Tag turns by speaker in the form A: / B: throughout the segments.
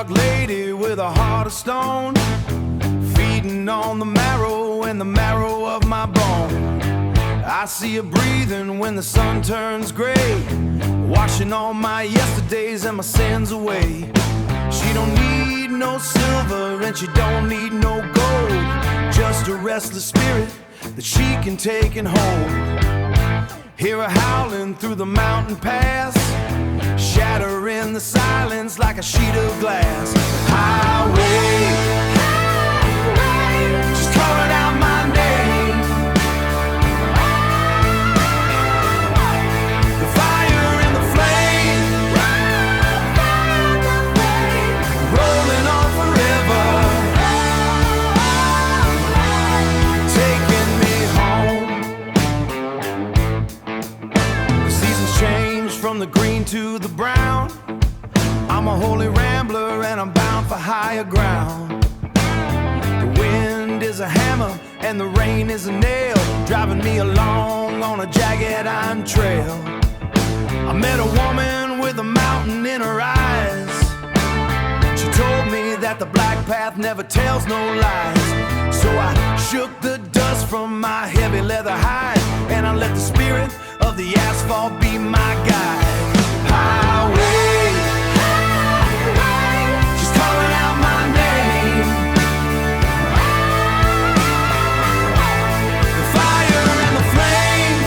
A: dark lady with a heart of stone, feeding on the marrow and the marrow of my bone. I see her breathing when the sun turns gray, washing all my yesterdays and my sins away. She don't need no silver and she don't need no gold, just a restless spirit that she can take and hold. Hear her howling through the mountain pass, shatter in the silence like a sheet of glass. Highway, she's calling out my name. The fire and the flame, rolling on forever, taking me home. The seasons change from the green to the brown. I'm a holy rambler and I'm bound for higher ground. The wind is a hammer and the rain is a nail, driving me along on a jagged iron trail. I met a woman with a mountain in her eyes. She told me that the black path never tells no lies. So I shook the dust from my heavy leather hide, and I let the spirit of the asphalt be my guide. Highway, she's calling out my name. The fire and the flame,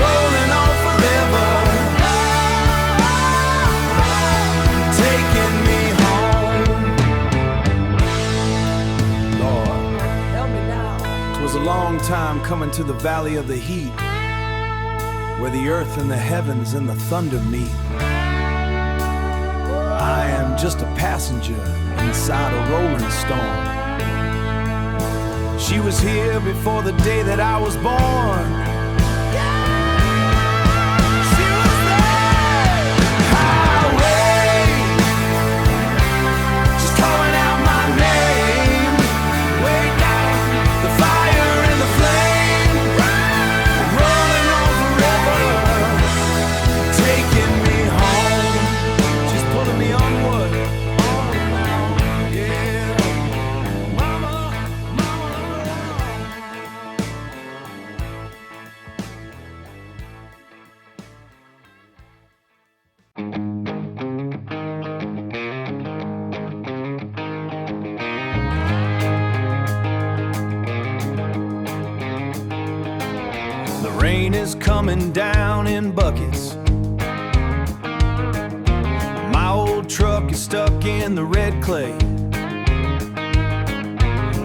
A: rolling on forever, taking me home. Lord, help me now. 'Twas a long time coming to the valley of the heat, where the earth and the heavens and the thunder meet. I am just a passenger inside a rolling storm. She was here before the day that I was born. She was there. Highway, she's calling out my name. Way down, the fire and the flame, rolling on forever, taking me home. She's pulling me onward, on now, yeah. Mama, mama. The rain is coming down in buckets. My old truck is stuck in the red clay.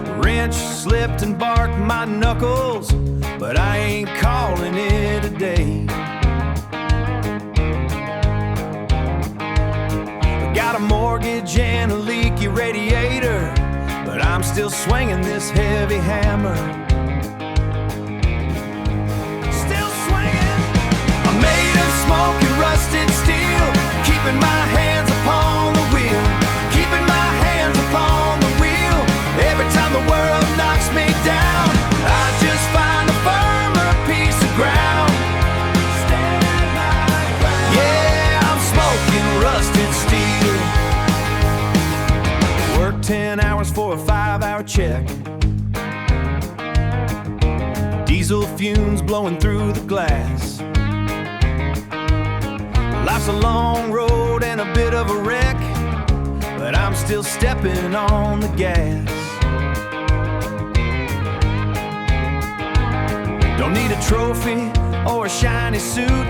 A: The wrench slipped and barked my knuckles, but I ain't calling it a day. I got a mortgage and a leaky radiator, but I'm still swinging this heavy hammer. Still swinging. I'm made of smoke and rusted steel, keeping my hands upon the wheel, keeping my hands upon the wheel. Every time the world knocks me down, I just find a firmer piece of ground. Stand my ground. Yeah, I'm smoking rusted steel. Work 10 hours for a 5-hour check. Diesel fumes blowing through the glass. Life's a long road and a bit of a wreck, but I'm still stepping on the gas. Don't need a trophy or a shiny suit,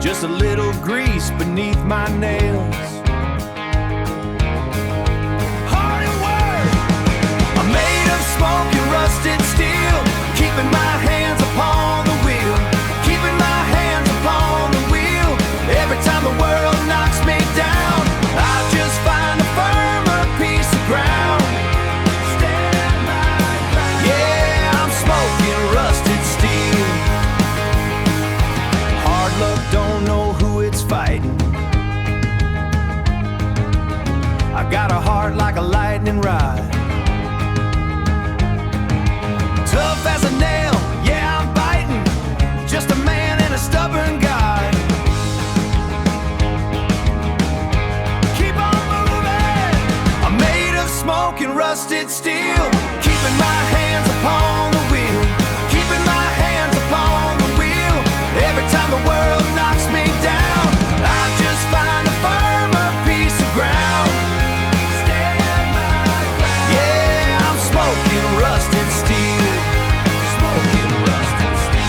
A: just a little grease beneath my nails. Hard at work. I'm made of smoke and rusted steel, keeping my hands upon the wheel, keeping my hands upon the wheel. Every time the world knocks me down, I just find a firmer piece of ground. Stand my ground. Yeah, I'm smoking rusted steel. Hard luck don't know who it's fighting. I got a heart like a lightning rod, tough as a nail, yeah, I'm biting. Just a man and a stubborn God. rusted steel. Keeping my hands upon the wheel, keeping my hands upon the wheel. Every time the world knocks me down, I just find a firmer piece of ground. Stand my ground. Yeah, I'm smoking rusted steel, smoking rusted steel.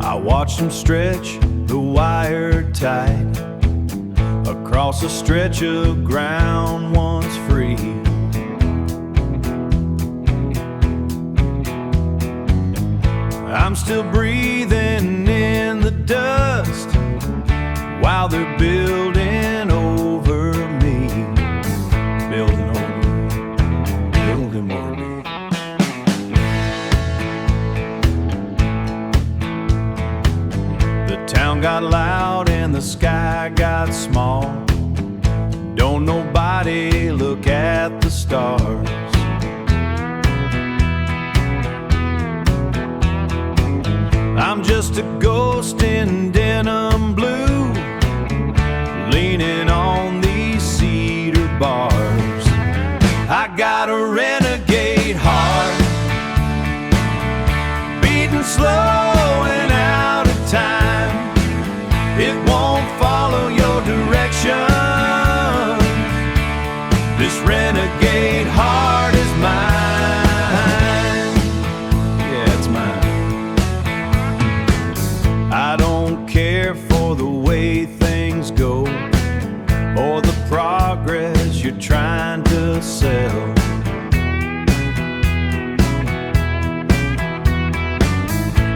A: I watched them stretch the wire tight across a stretch of ground once free. I'm still breathing in the dust while they're building over me, building over me, building over me. The town got loud and the sky got small. Don't nobody look at the stars. I'm just a ghost in denim blue, leaning on these cedar bars. I got a renegade heart, beating slow and out of time. It won't follow your direction. This renegade heart is mine. Yeah, it's mine. I don't care for the way things go or the progress you're trying to sell.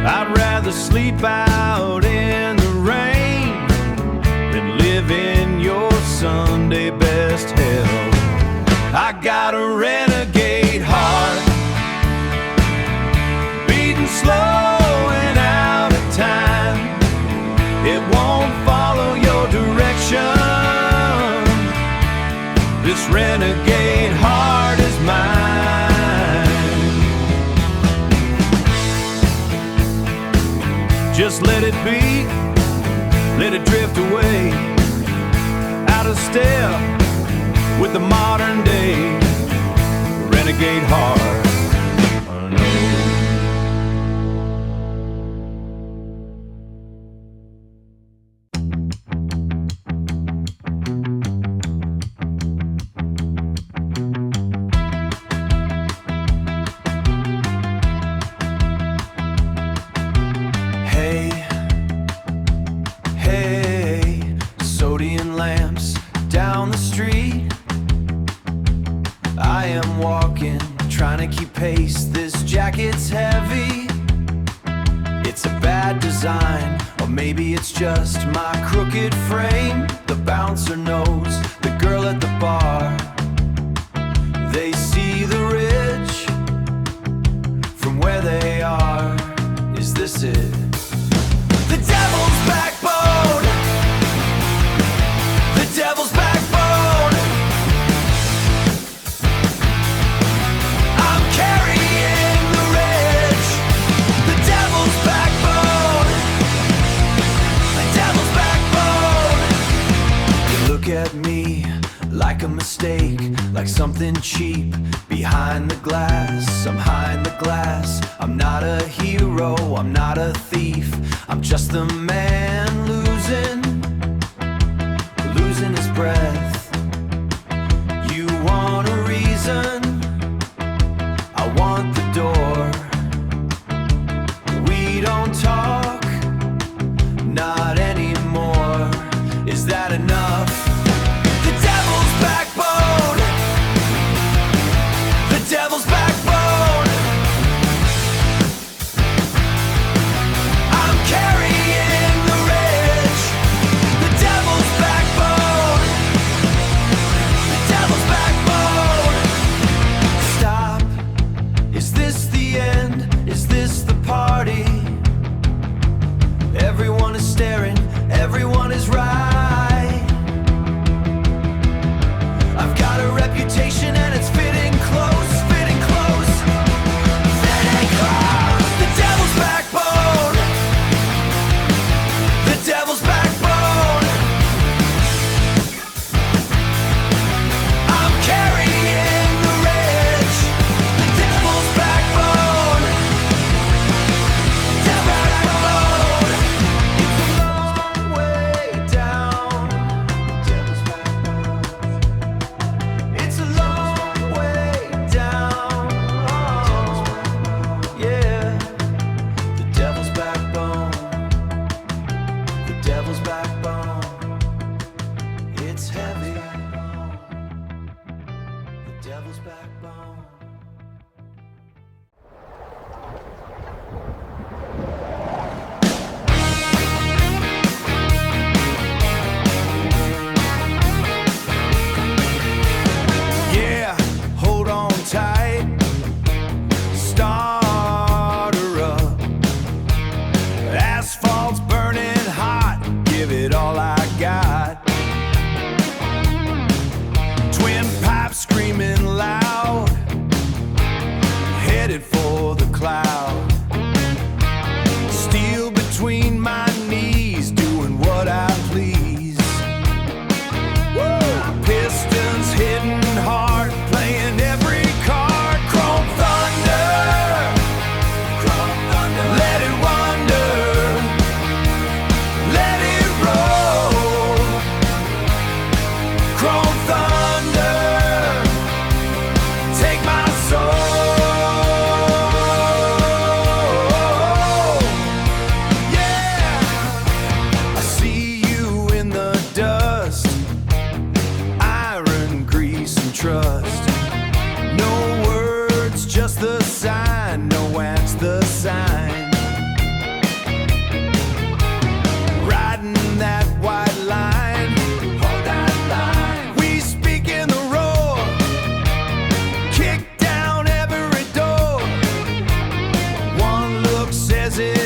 A: I'd rather sleep out in the rain than live in your Sunday best hell. I got a renegade heart, beating slow and out of time. It won't follow your direction. This renegade heart is mine. Just let it be, let it drift away, out of step with the modern day. Renegade heart. Just my crooked frame, the bouncer knows, the girl at the bar. They see the rich from where they are. Is this it? The devil's backbone, the devil's backbone. I'm carrying the rich, the devil's backbone. Look at me like a mistake, like something cheap behind the glass. I'm behind the glass. I'm not a hero, I'm not a thief. I'm just the man losing his breath. You want a reason, I want the door. We don't talk, not anymore. Is that enough? The devil's backbone, the devil's backbone. I'm carrying the rich, the devil's backbone, the devil's backbone. Stop, is this the end? Is this the party?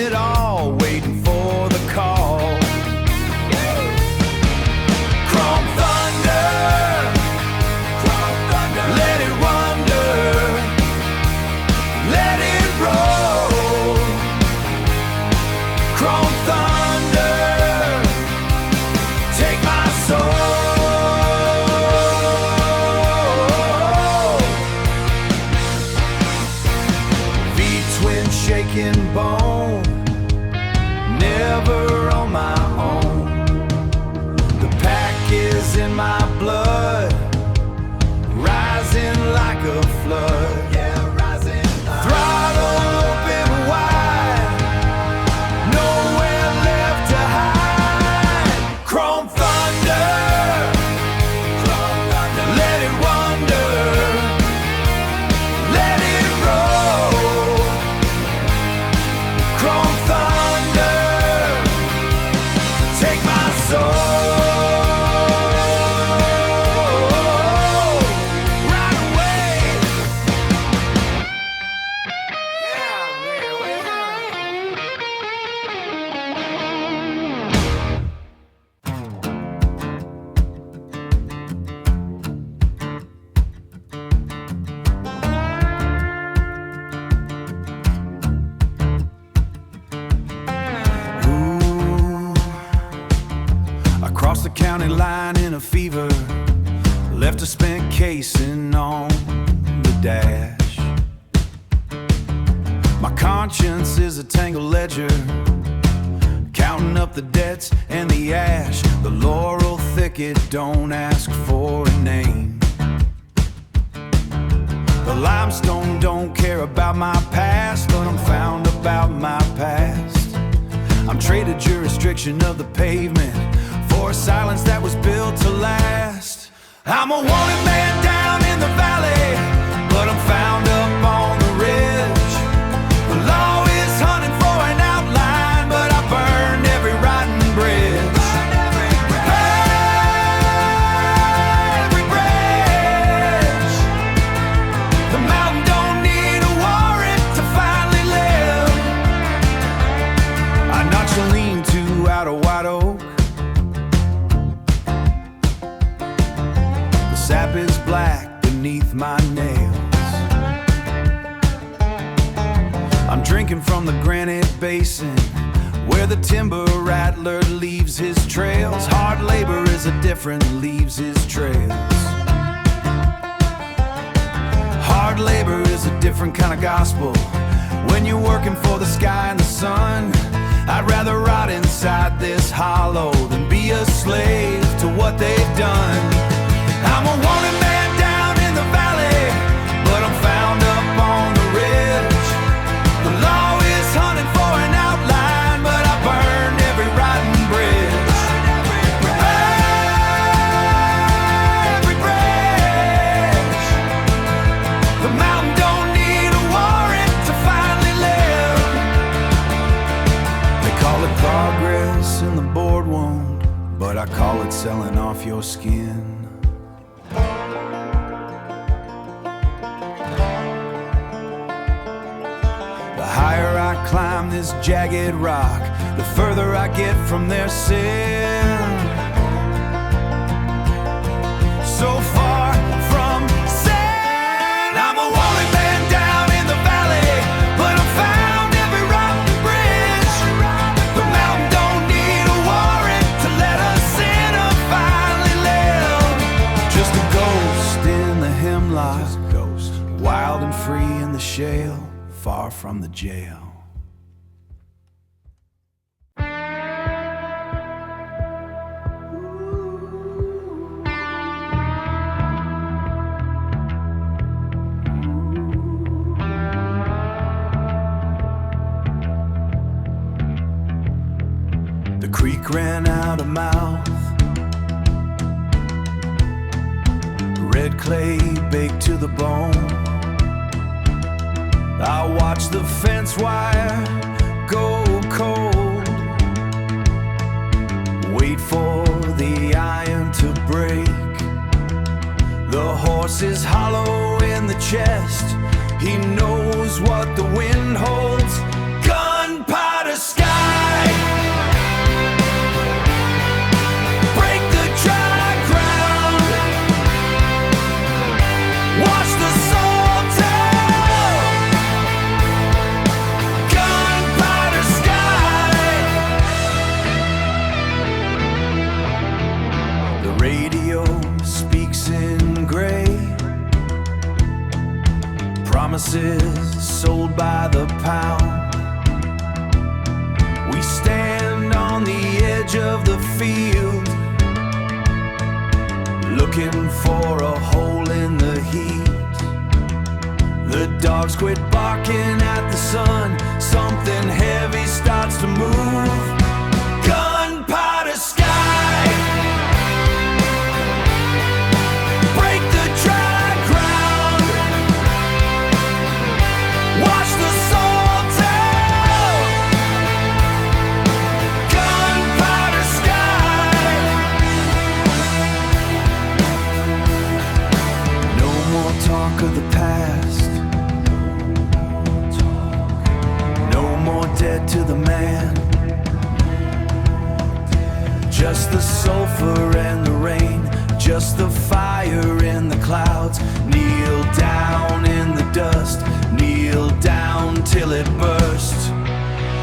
A: it all, waiting for the call. Chrome thunder, let it wonder, let it roll. Chrome thunder, take my soul. Shaking bone, never on my own. The pack is in my blood, rising like a flood. Yeah, rising. Throttle open wide, nowhere left to hide. Chrome thunder, let it wonder, let it roll. Chrome thunder, take my soul. Right away. Across the county line in a fever, left a spent casing on the dash. My conscience is a tangled ledger, counting up the debts and the ash. The laurel thicket don't ask for a name. The limestone don't care about my past, but I'm found about my past. I'm traded jurisdiction of the pavement for a silence that was built to last. I'm a wanted man down in the valley, but I'm found up on the ridge. The law is hunting for an outline, but I burned every rotten bridge. Every bridge. The mountain don't need a warrant to finally live. I notched a lean-to out of white oak. Sap is black beneath my nails. I'm drinking from the granite basin, where the timber rattler leaves his trails. Hard labor is a different, leaves his trails. Hard labor is a different kind of gospel. When you're working for the sky and the sun, I'd rather rot inside this hollow than be a slave to what they've done. I'm a wanted man down in the valley, but I'm found up on the ridge. The law is hunting for an outline, but I burned every rotten bridge. Every bridge. The mountain don't need a warrant to finally live. They call it progress and the board won't, but I call it selling off your skin. The higher I climb this jagged rock, the further I get from their sin. So far from sin. I'm a wanted man down in the valley, but I'm found every rotten bridge. The mountain don't need a warrant to let a sinner finally live. Just a ghost in the hemlock, wild and free in the shale, far from the jail. The creek ran out of mouth, red clay baked to the bone. I watch the fence wire go cold, wait for the iron to break. The horse is hollow in the chest, he knows what the wind holds. Gunpowder edge of the field, looking for a hole in the heat. The dogs quit barking at the sun, something heavy starts to move. Gunpowder Sky, break the dry ground, wash the soul down. Gunpowder Sky, no more talk of the past, dead to the man. Just the sulfur and the rain, just the fire in the clouds. Kneel down in the dust, kneel down till it bursts.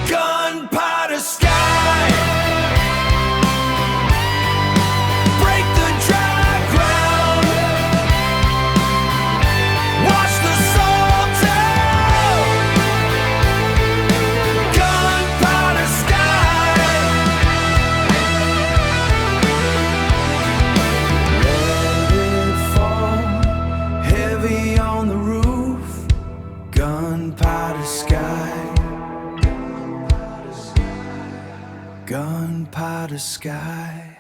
A: Gunpowder Sky, break the dry ground, wash the soul down. Gunpowder Sky, let it fall heavy on the roof. Gunpowder Sky, Gunpowder Sky.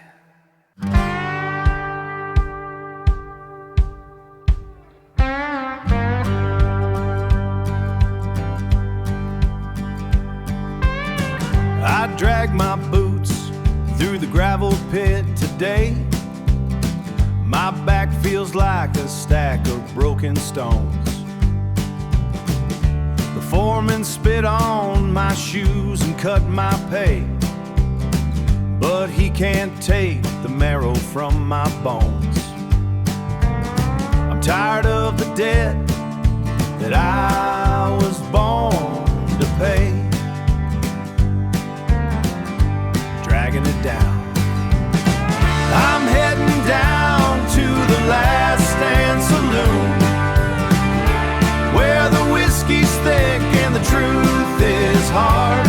A: I drag my boots through the gravel pit today. My back feels like a stack of broken stones. The foreman spit on my shoes and cut my pay, but he can't take the marrow from my bones. I'm tired of the debt that I was born to pay, dragging it down. I'm heading down to the Last Stand Saloon, where the whiskey's thick and the truth is hard.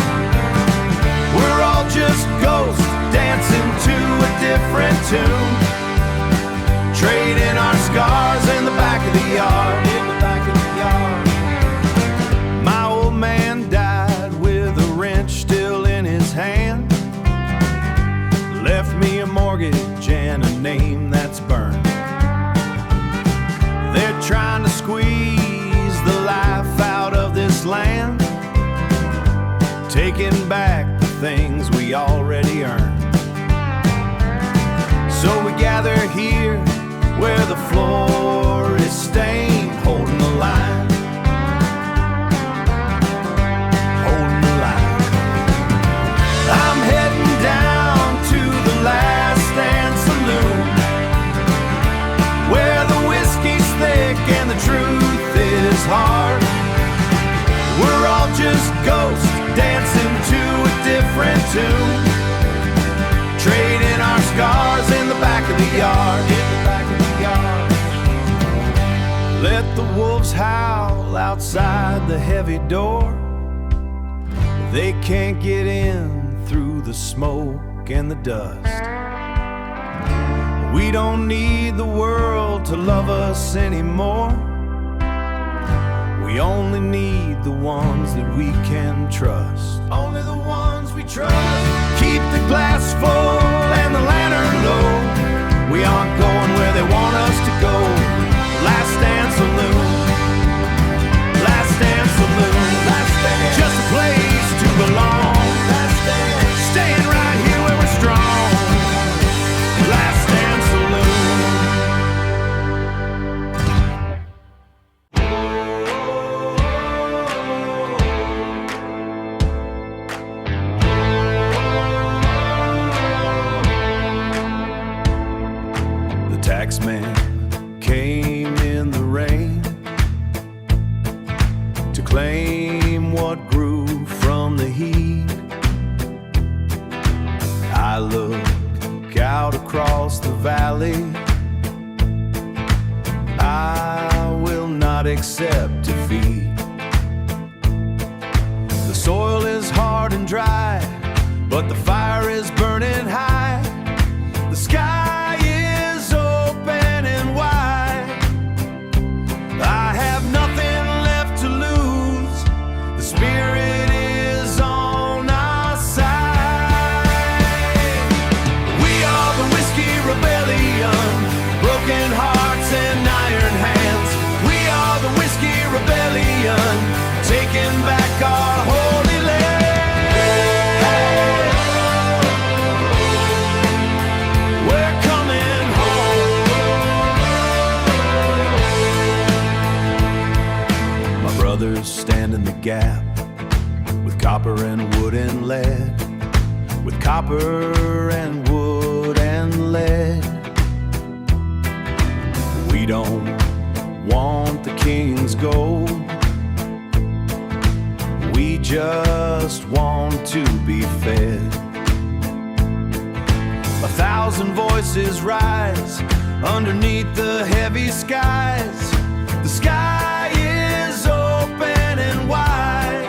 A: We're all just ghosts dancing to a different tune, trading our scars in the back of the yard. In the back of the yard. My old man died with a wrench still in his hand, left me a mortgage and a name that's burned. They're trying to squeeze the life out of this land, taking back the things we already earned. So we gather here where the floor is stained, holding the line, holding the line. I'm heading down to the Last Stand Saloon, where the whiskey's thick and the truth is hard. We're all just ghosts dancing to a different tune, trading our scars in the back of the yard. In the back of the yard. Let the wolves howl outside the heavy door. They can't get in through the smoke and the dust. We don't need the world to love us anymore. We only need the ones that we can trust. Only the ones we trust. Keep the glass full and the lantern low. We aren't going where they want us to go. Last Stand Saloon, Last Stand Saloon, Last Stand. Just a place to belong. Last Stand. Staying right here where we're strong. Last Stand Saloon. Taxman came in the rain to claim what grew from the heat. I look out across the valley. I will not accept defeat. The soil is hard and dry, but the fire is burning high. copper and wood and lead. We don't want the king's gold. We just want to be fed. 1,000 voices rise underneath the heavy skies. The sky is open and wide.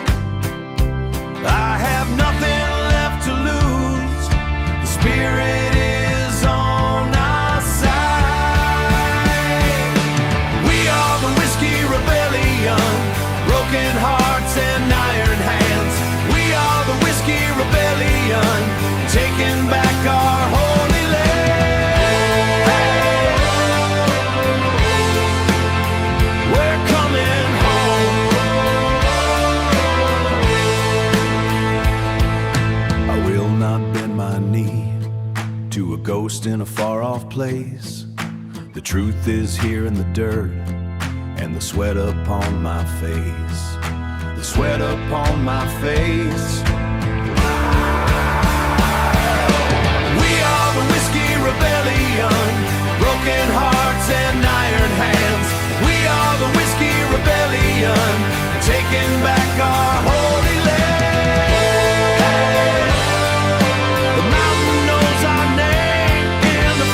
A: I have nothing left to lose. The spirit is on our side. We are the Whiskey Rebellion, broken hearts and iron hands. We are the Whiskey Rebellion, taking back our holy land. We're coming home. I will not bend my knee to a ghost in a far-off place. The truth is here in the dirt and the sweat upon my face. The sweat upon my face. The Whiskey Rebellion, broken hearts and iron hands. We are the Whiskey Rebellion, taking back our holy land. The mountain knows our name in the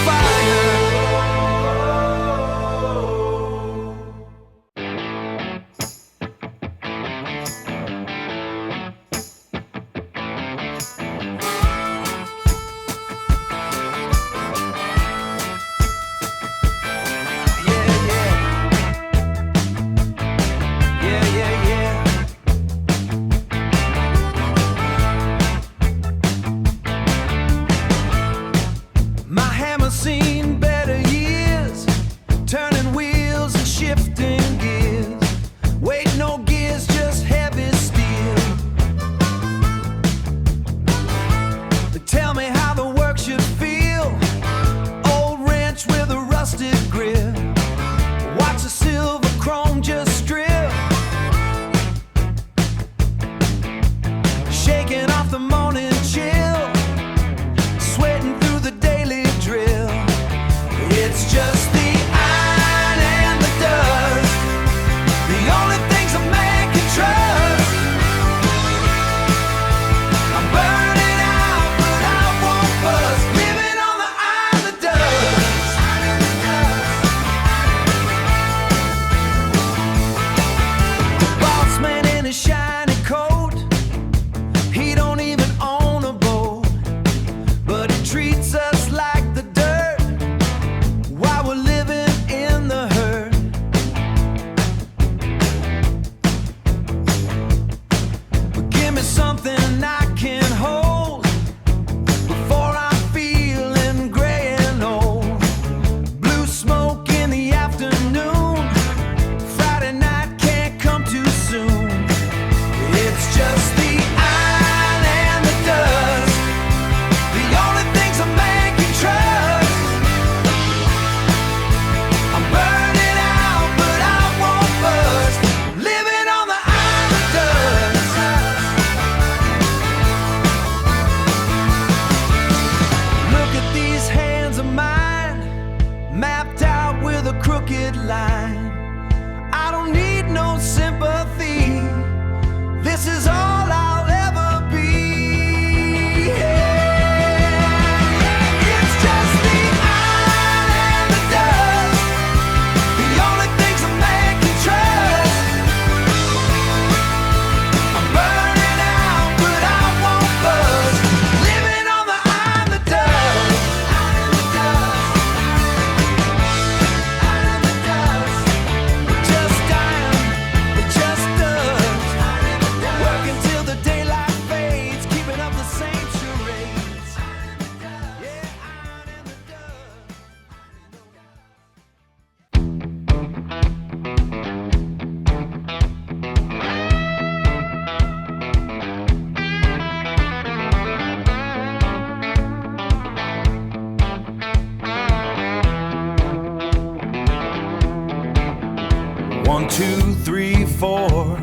A: One, two, three, four.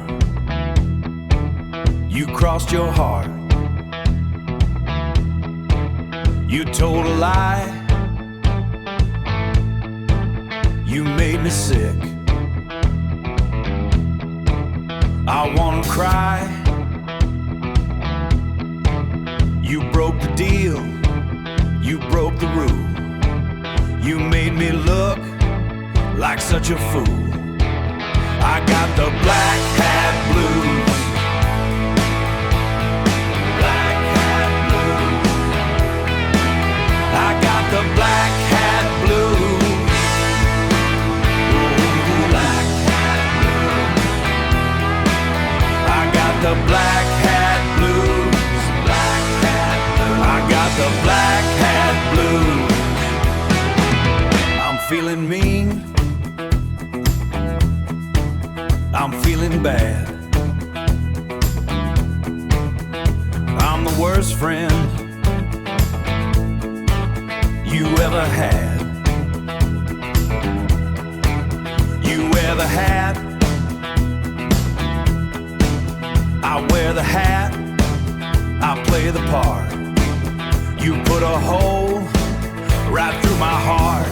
A: You crossed your heart. You told a lie. You made me sick. I wanna cry. You broke the deal. You broke the rule. You made me look like such a fool. I got the black hat blues. Black hat blues. I got the black hat blues. Ooh, black hat blues. I got the black hat blues. Black hat blues. I got the black hat blues. I'm feeling mean. I'm feeling bad. I'm the worst friend you ever had. You wear the hat, I wear the hat, I play the part. You put a hole right through my heart.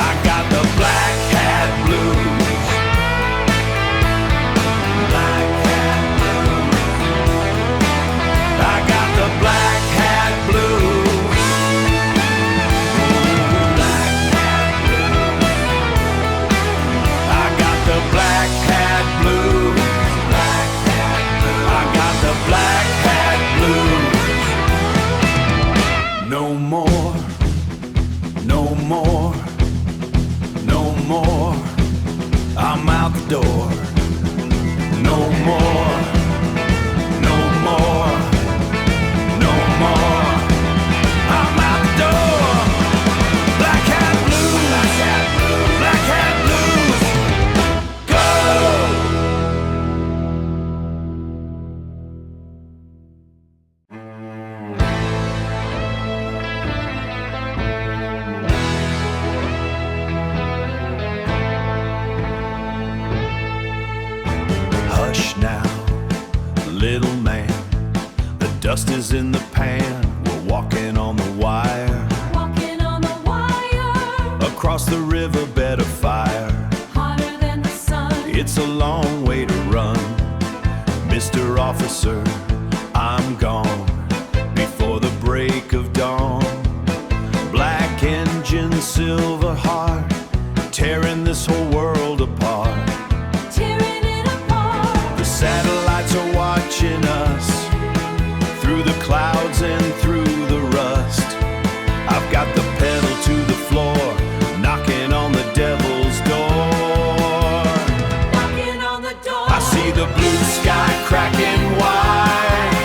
A: I got the black hat blues. Black hat blues. I got the black hat blues. Black hat blues. I got the black hat blues. Black hat blues. I got the black hat blues. No more. No more. No more. I'm out the door. No more, no more, no more. I'm out the door. Black hat blues, black hat blues, black hat blues. Go! Hush now, little man. The dust is in the pan. We're walking on the wire.
B: Walking on the wire.
A: Across the riverbed of fire.
B: Hotter than the sun.
A: It's a long way to run. Mr. Officer, I'm gone before the break of dawn. Black engine, silver heart, tearing this whole world apart.
B: Tearing it apart.
A: The satellites are watching us through the clouds and through the rust. I've got the pedal to the floor, knocking on the devil's door.
B: Knocking on the door.
A: I see the blue sky cracking wide,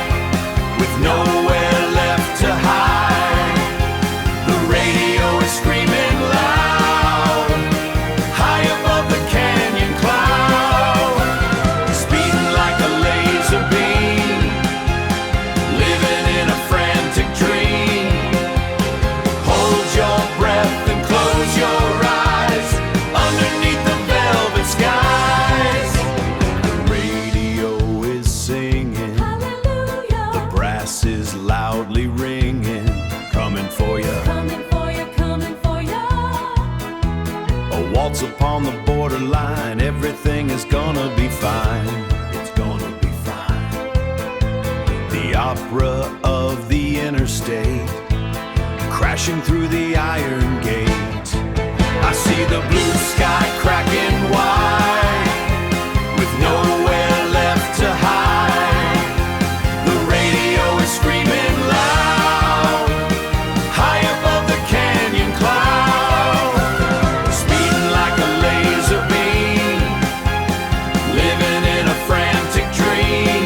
A: with nowhere left to hide. The radio is screaming loud, high above the canyon cloud. Speeding like a laser beam, living in a frantic dream. Hold your breath and close your eyes, underneath the velvet skies. The radio is singing,
B: Hallelujah.
A: the brass is loudly ringing, coming for you.
B: Coming for you, coming for you.
A: A waltz upon the borderline, everything is gonna be fine. It's gonna be fine. The opera of the interstate, crashing through the iron gate. I see the blue sky cracking wide, with nowhere left to hide. The radio is screaming loud, high above the canyon cloud. Speeding like a laser beam, living in a frantic dream.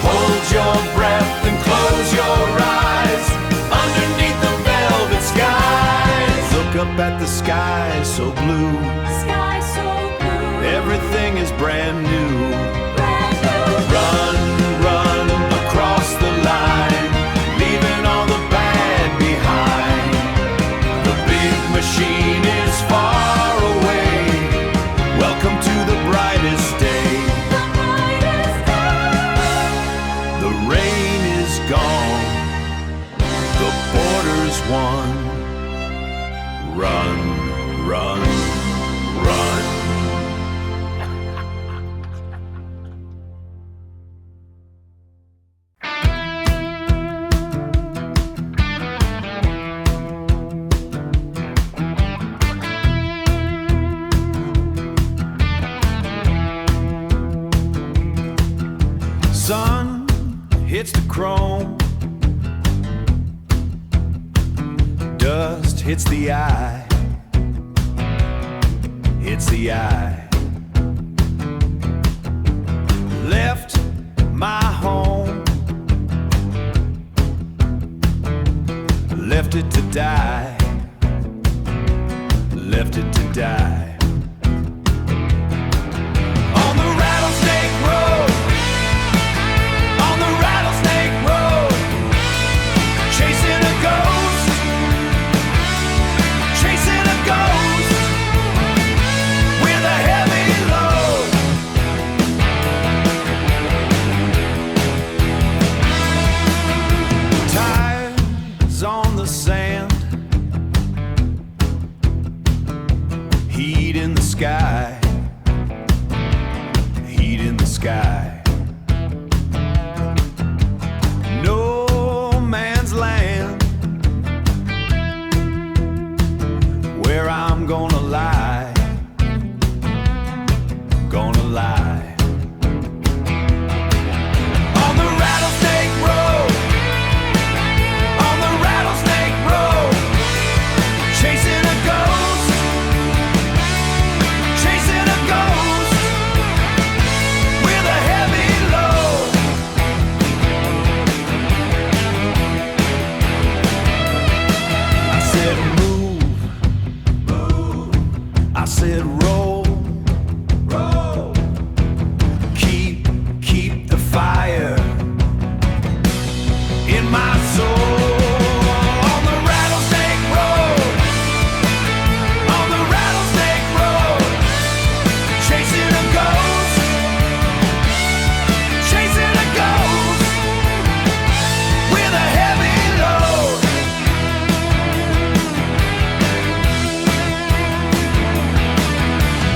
A: Hold your breath and close your eyes, underneath the velvet skies. Look up at the sky so blue,
B: Sky so blue.
A: everything is brand new.
B: Brand new.
A: Run, run across the line, leaving all the bad behind. The big machine is far away. Welcome to the brightest day.
B: The brightest day.
A: The rain is gone. one. Run, run, run. Sun hits the chrome, dust hits the eye, hits the eye. Left my home, left it to die, left it to die. On the Rattlesnake Road, on the Rattlesnake Road, chasing a ghost, chasing a ghost with a heavy load. Tides on the sand, heat in the sky, heat in the sky. No man's land where I'm gonna lie, gonna lie. On the Rattlesnake Road, on the Rattlesnake Road, chasing a ghost, chasing a ghost with a heavy load. I said move, move. I said roll, roll. Keep the fire in my soul. On the Rattlesnake Road, on the Rattlesnake Road, chasing a ghost, chasing a ghost with a heavy load.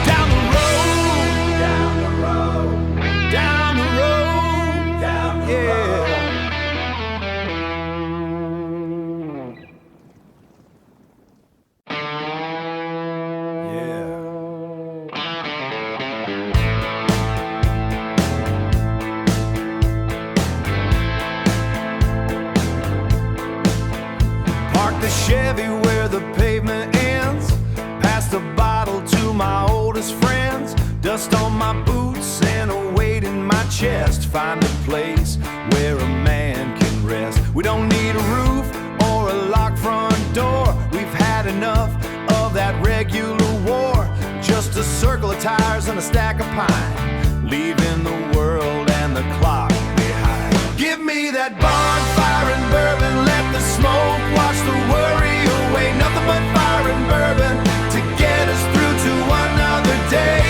A: Down the road, down the road, down the road, down the road. Yeah. Park the Chevy where the pavement ends. Pass the bottle to my oldest friends. Dust on my boots and a weight in my chest. Find a place where a man can rest. We don't need a roof or a locked front door. We've had enough of that regular war. Just a circle of tires and a stack of pine, leaving the world and the clock behind. Give me that bonfire and bourbon, let the smoke wash the worry away. Nothing but fire and bourbon to get us through to another day.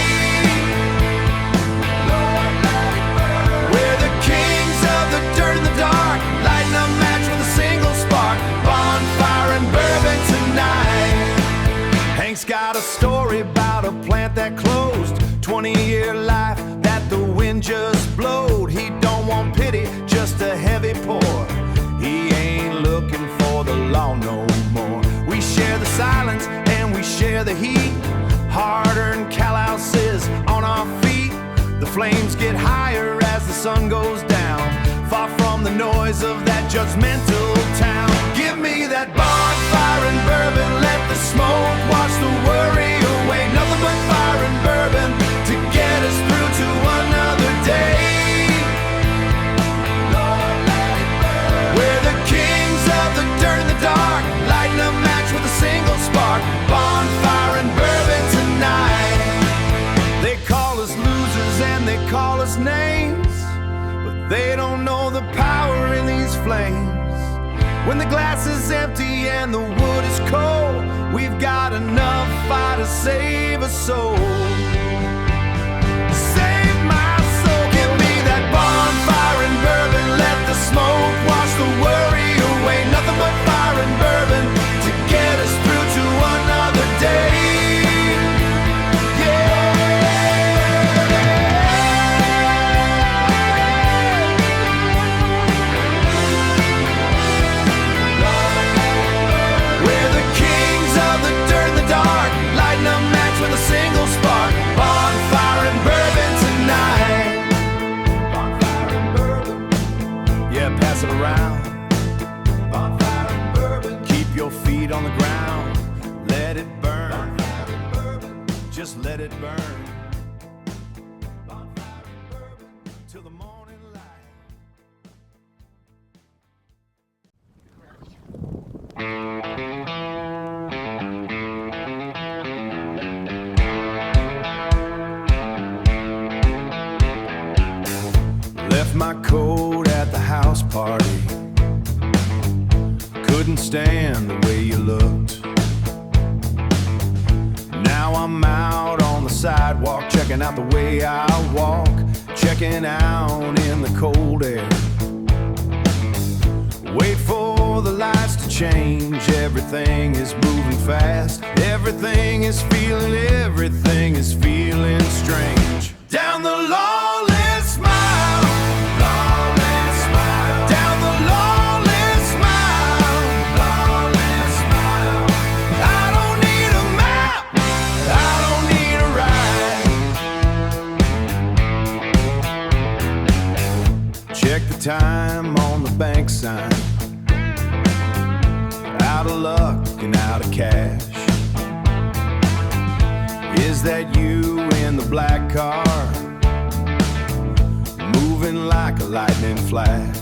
A: We're the kings of the dirt and the dark, lighting a match with a single spark. Bonfire and bourbon tonight. Hank's got a story about a plant that closed, 20-year life that the wind just blowed. He don't want pity, just a heavy pour. He ain't looking for the law no more. We share the silence and we share the heat. Hard-earned callouses on our feet. The flames get higher as the sun goes down, far from the noise of that judgmental town. Give me that bonfire and bourbon, let the smoke wash the worry away. Nothing but fire and bourbon to get us through to another day. We're the kings of the dirt and the dark, lighting a match with a single spark. Bonfire and bourbon tonight. They call us losers and they call us names, but they don't know the power in these flames. When the glass is empty and the wood is cold, we've got enough fire to save a soul. Save my soul. Give me that bonfire and bourbon, let the smoke wash the worry away. Nothing but fire and bourbon it around. Bonfire Bourbon. Keep your feet on the ground. Let it burn. Bonfire Bourbon. Just let it burn. Bonfire Bourbon. Till the morning light. Left my coat at the house party. Couldn't stand the way you looked. Now I'm out on the sidewalk, checking out the way I walk, checking out in the cold air. Wait for the lights to change, everything is moving fast. Everything is feeling strange. Down the lawless mile, lawless mile. Down the lawless mile, lawless mile. I don't need a map, I don't need a ride. Check the time on the bank sign. Out of luck and out of cash. Is that you in the black car? Moving like a lightning flash.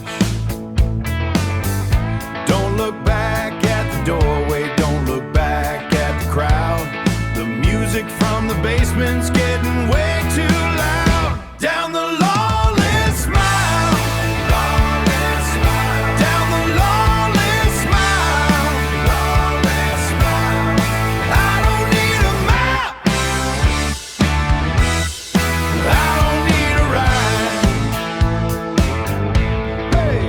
A: Don't look back at the doorway, don't look back at the crowd. The music from the basement's getting way too loud. Down the lawless mile, lawless mile. Down the lawless mile, lawless mile. I don't need a map, I don't need a ride. Hey.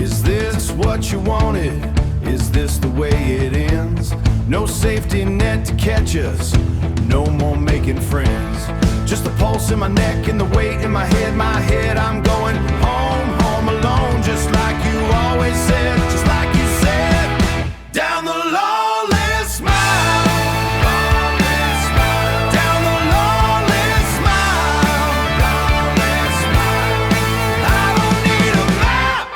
A: Is this what you wanted? Is this the way it ends? No safety net to catch us, no more making friends. Just the pulse in my neck and the weight in my head, I'm going home, home alone. Just like you always said, just like you said. Down the lawless mile, lawless mile. Down the lawless mile, lawless mile. I don't need a map,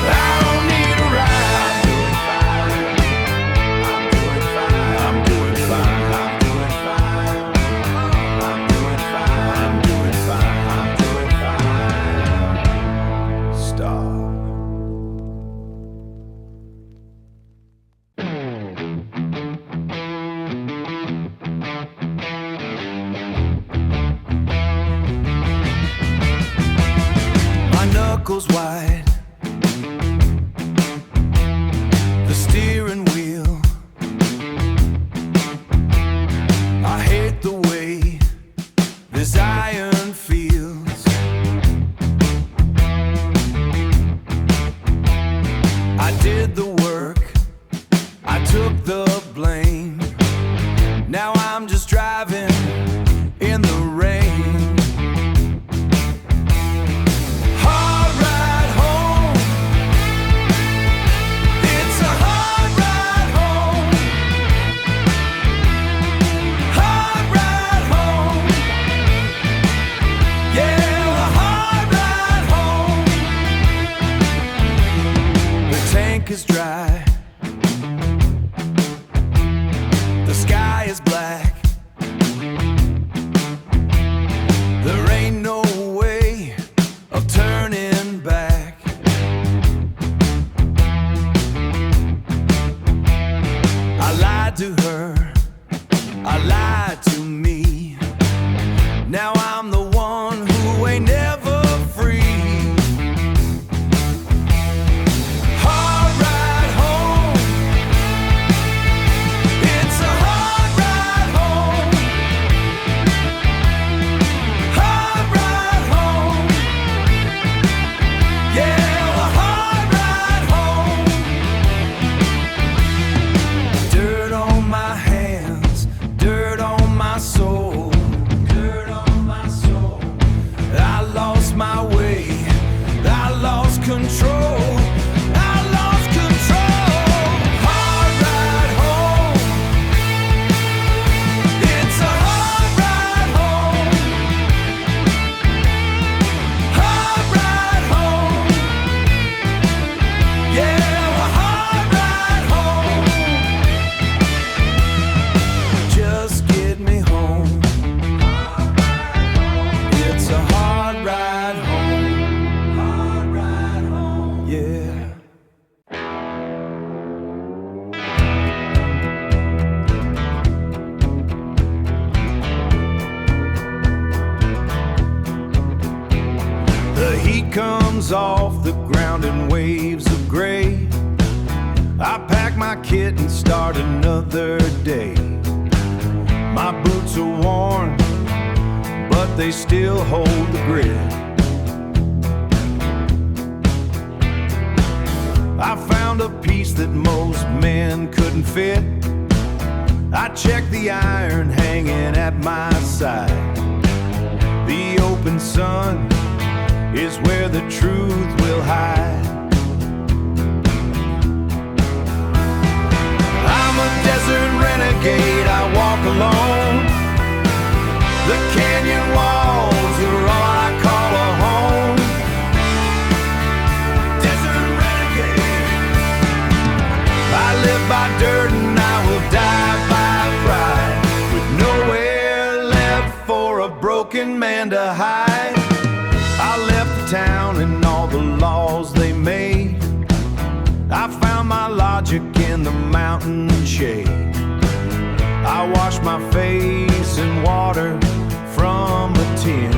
A: I don't need a ride. I'm doing fine, I'm doing fine, I'm doing fine, I'm doing fine, I'm doing fine, I'm doing fine. Stop. My knuckles wide, the steering wheel. I hate the way this iron feels. I did the work, I took the blame. Now I'm just driving in the rain. Hard ride home. It's a hard ride home. Hard ride home. Yeah, a hard ride home. The tank is dry. The sky is black. There ain't no way of turning back. I lied to her, I lied to me. Now I'm the one who ain't never free. Hard ride home. It's a hard ride home. Hard ride home. Yeah, a hard ride home. Dirt on my hands, dirt on my soul. Dirt on my soul. heat comes off the ground in waves of gray. I pack my kit and start another day. My boots are worn, but they still hold the grit. I found a piece that most men couldn't fit. I checked the iron hanging at my side. The open sun is where the truth will hide. I'm a desert renegade, I walk alone. The canyon walls are all I call a home. Desert renegade, I live by dirt and I will die by pride, with nowhere left for a broken man to hide. I left the town and all the laws they made. I found my logic in the mountain shade. I wash my face in water from a tin,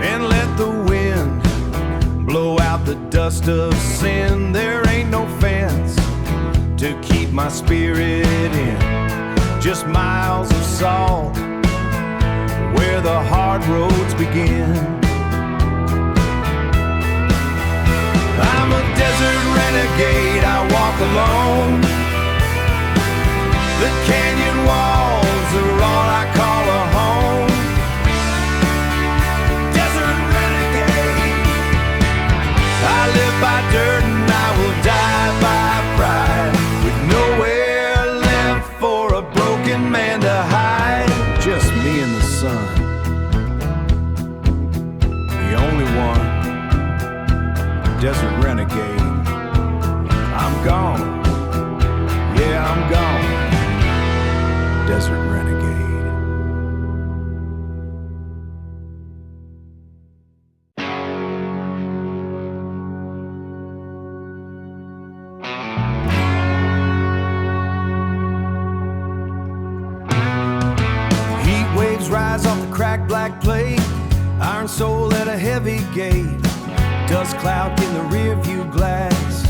A: and let the wind blow out the dust of sin. There ain't no fence to keep my spirit in, just miles of salt where the hard roads begin. I'm a desert renegade, I walk alone. The canyon walls are all I call a home. Desert renegade, I live by dirt and I will die by pride, with nowhere left for a broken man to hide. Just me and the sun, the only one. Desert renegade, I'm gone, yeah, I'm gone. Desert renegade. Heat waves rise off the cracked black plate, iron soul at a heavy gate. Dust cloud in the rear view glass.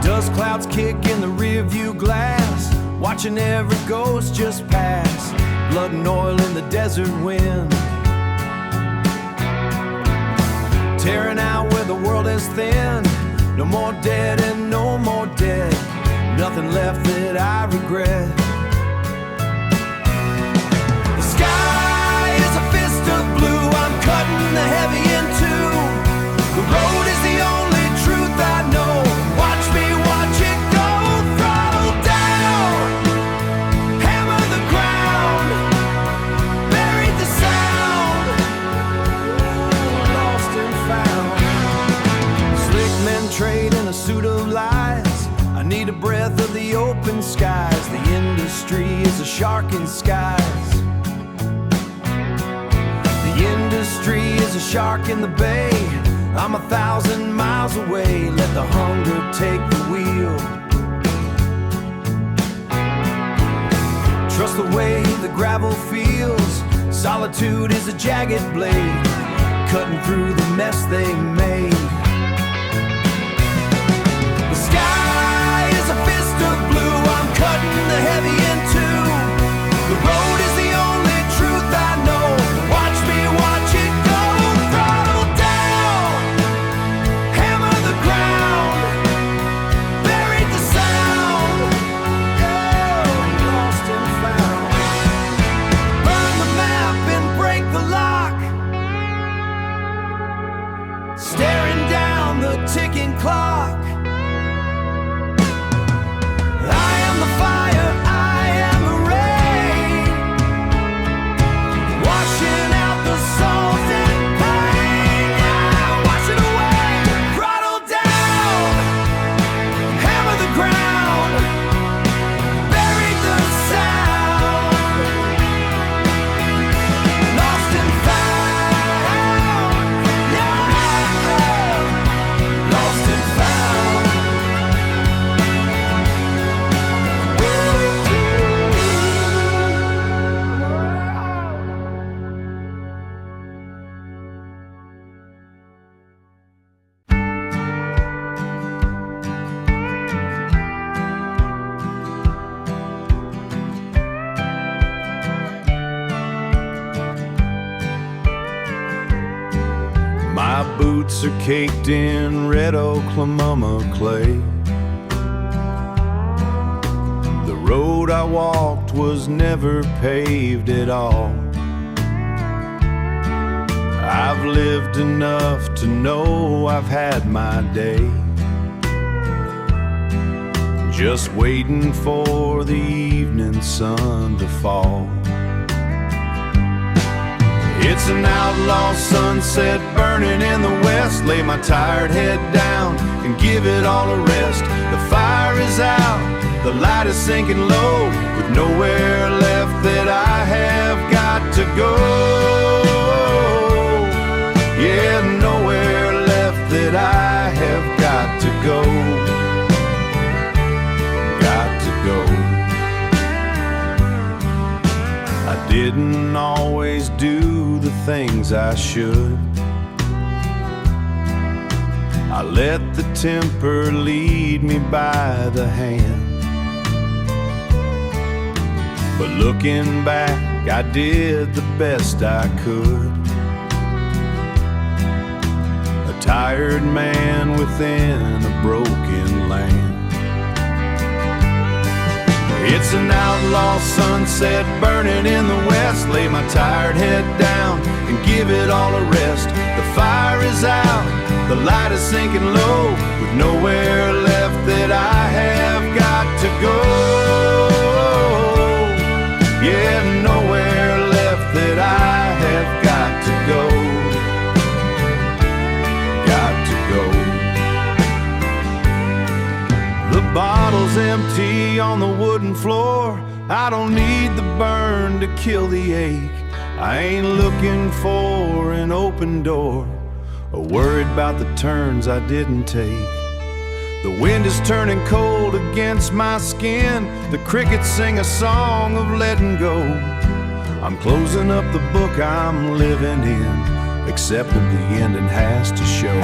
A: Dust clouds kick in the rear view glass, watching every ghost just pass. Blood and oil in the desert wind, tearing out where the world has thinned. No more dead and no more dead, nothing left that I regret. The sky is a fist of blue, I'm cutting the heavy in two. The road is the only truth I know. Watch me watch it go. Throttle down, hammer the ground, buried the sound, lost and found. Slick men trade in a suit of lies. I need a breath of the open skies. The industry is a shark in skies. The industry is a shark in the bay. I'm 1,000 miles away. Let the hunger take the wheel. Trust the way the gravel feels. Solitude is a jagged blade, cutting through the mess they made. The sky is a fist of blue, I'm cutting the heavy in two. The road is the only truth I know. Watch me watch it go. Throttle down, hammer the ground, buried the sound, lost and found. Burn the map and break the lock, staring down boots are caked in red Oklahoma clay. The road I walked was never paved at all. I've lived enough to know I've had my day, just waiting for the evening sun to fall. It's an outlaw sunset burning in the west. Lay my tired head down and give it all a rest. The fire is out, the light is sinking low, with nowhere left that I have got to go. Yeah, nowhere left that I have got to go. Got to go. I didn't always do the things I should. I let the temper lead me by the hand. But looking back, I did the best I could. A tired man within a broken land. It's an outlaw sunset burning in the west. Lay my tired head down and give it all a rest. The fire is out, the light is sinking low, with nowhere left that I have got to go. Yeah, nowhere left that I have got to go. Got to go. The bottle's empty on the wooden floor. I don't need the burn to kill the ache. I ain't looking for an open door, or worried about the turns I didn't take. The wind is turning cold against my skin. The crickets sing a song of letting go. I'm closing up the book I'm living in, accepting the ending has to show.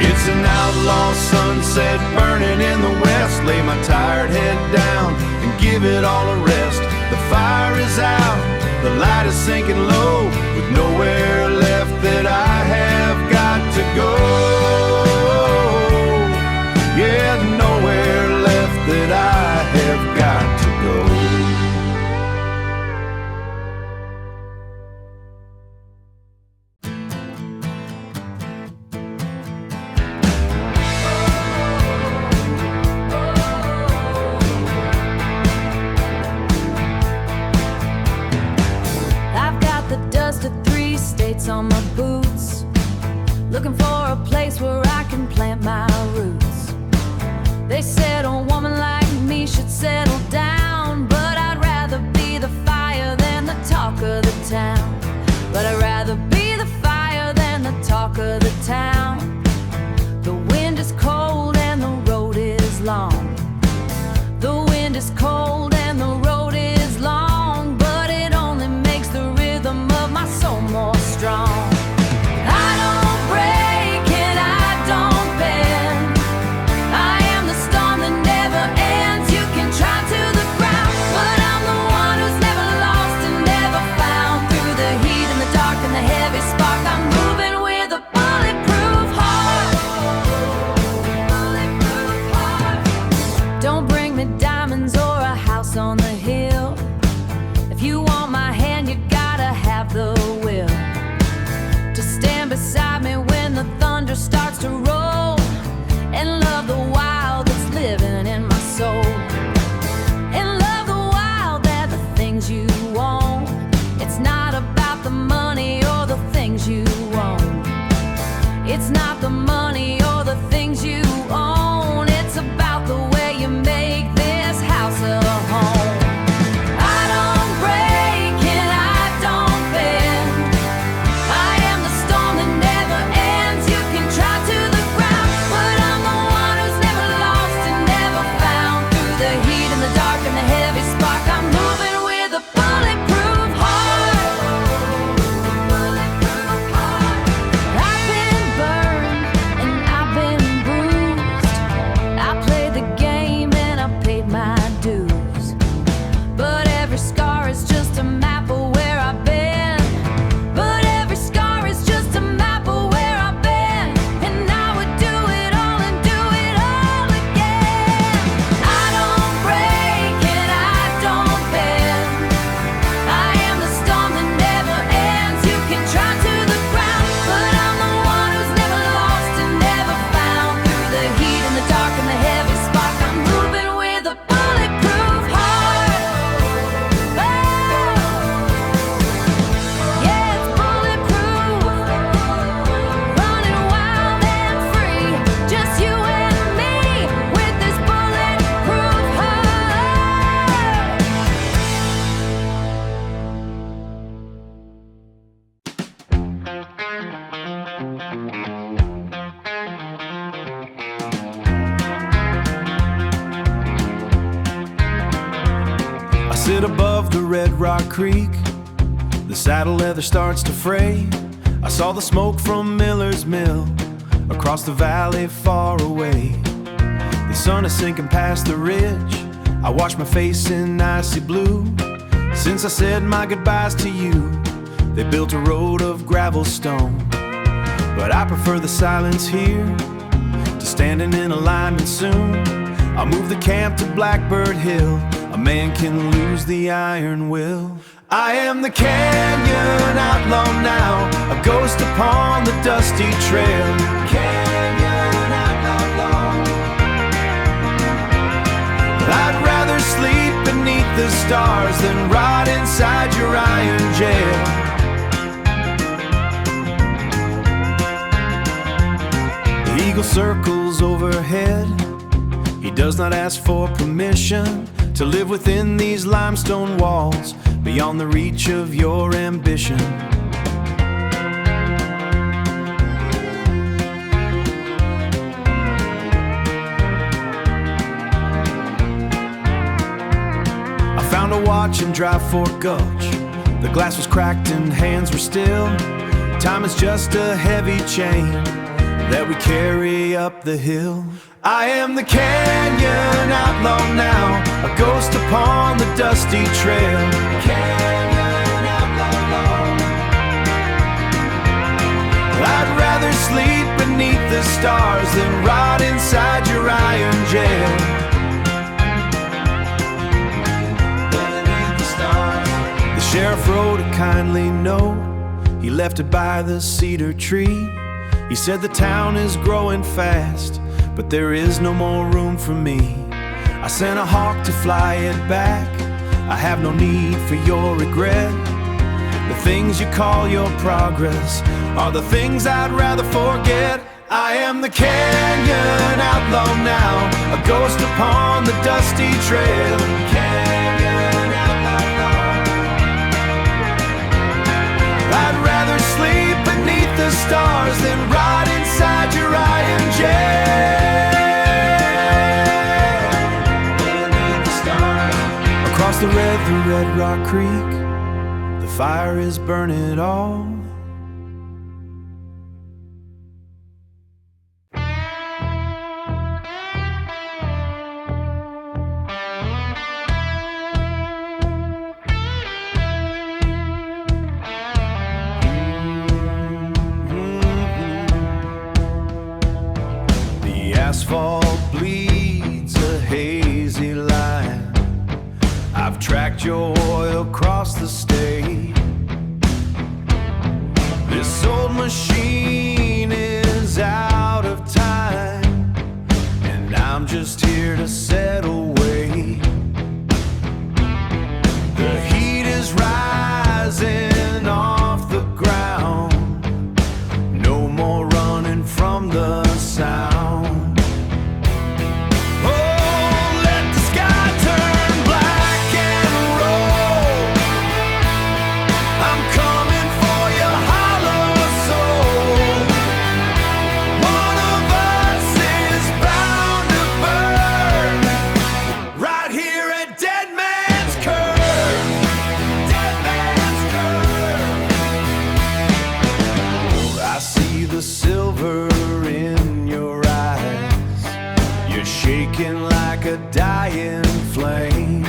A: It's an outlaw sunset burning in the west. Lay my tired head down and give it all a rest. The fire is out, the light is sinking low, with nowhere left that I have got to go. Yeah, nowhere left that I have got to go.
B: I've got the dust of 3 states on my boots, looking for a place where I can plant my roots. They said a woman like me should settle down, but I'd rather be the fire than the talk of the town. But I'd rather be the fire than the talk of the town. The wind is cold and the road is long. The wind is cold and the road is long, but it only makes the rhythm of my soul more strong. I don't break and I don't bend. I am the storm that never ends. You can try to the ground, but I'm the one who's never lost and never found. Through the heat and the dark and the heavy spark, I'm moving with a bulletproof heart. Bulletproof heart. Don't bring me diamonds or a house on the hill. If you want my hand, you gotta have the will to stand beside me when the thunder starts to roll, and love the wild that's living in my soul, and love the wild that the things you own. It's not about the money or the things you own. It's not the money or the things you own. It's about the way you make this house
A: sit above the Red Rock Creek. The saddle leather starts to fray. I saw the smoke from Miller's Mill across the valley far away. The sun is sinking past the ridge. I wash my face in icy blue. Since I said my goodbyes to you, they built a road of gravel stone. But I prefer the silence here to standing in alignment soon. I'll move the camp to Blackbird Hill. A man can lose the iron will. I am the canyon outlaw now, a ghost upon the dusty trail. Canyon outlaw. I'd rather sleep beneath the stars than rot inside your iron jail. The eagle circles overhead. He does not ask for permission to live within these limestone walls, beyond the reach of your ambition. I found a watch in Dry Fork Gulch. The glass was cracked and hands were still. Time is just a heavy chain that we carry up the hill. I am the canyon outlaw now, a ghost upon the dusty trail. Canyon outlaw. I'd rather sleep beneath the stars than rot inside your iron jail. Beneath the stars. The sheriff wrote a kindly note. He left it by the cedar tree. He said the town is growing fast, but there is no more room for me. I sent a hawk to fly it back. I have no need for your regret. The things you call your progress are the things I'd rather forget. I am the canyon outlaw now, a ghost upon the dusty trail. Canyon outlaw. I'd rather sleep beneath the stars than rot inside your iron jail. Across the Red Rock Creek, the fire is burning it all. The asphalt bleeds a hazy line. I've tracked your oil across the state. This old machine is out of time, and I'm just here to set away. The heat is rising off the ground. No more running from the sound. A dying flame.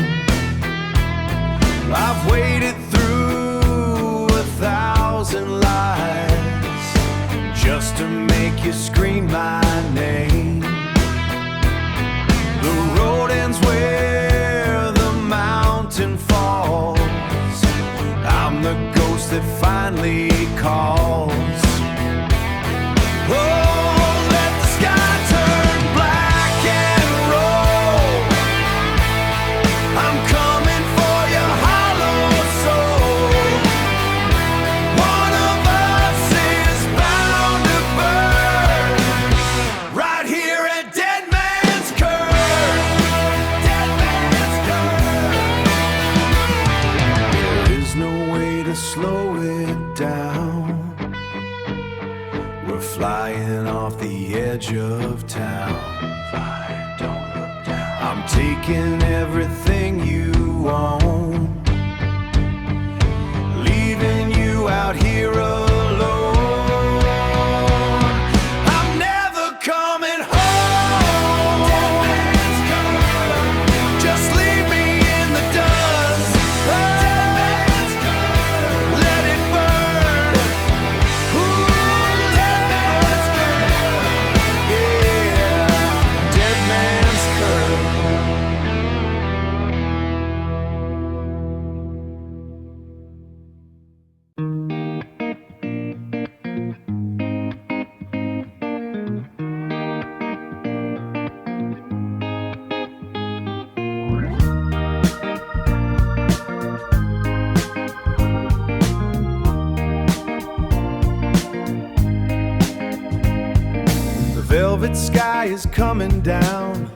A: I've waited through 1,000 lies just to make you scream my name. The road ends where the mountain falls. I'm the ghost that finally calls. Oh, slow it down. night sky is coming down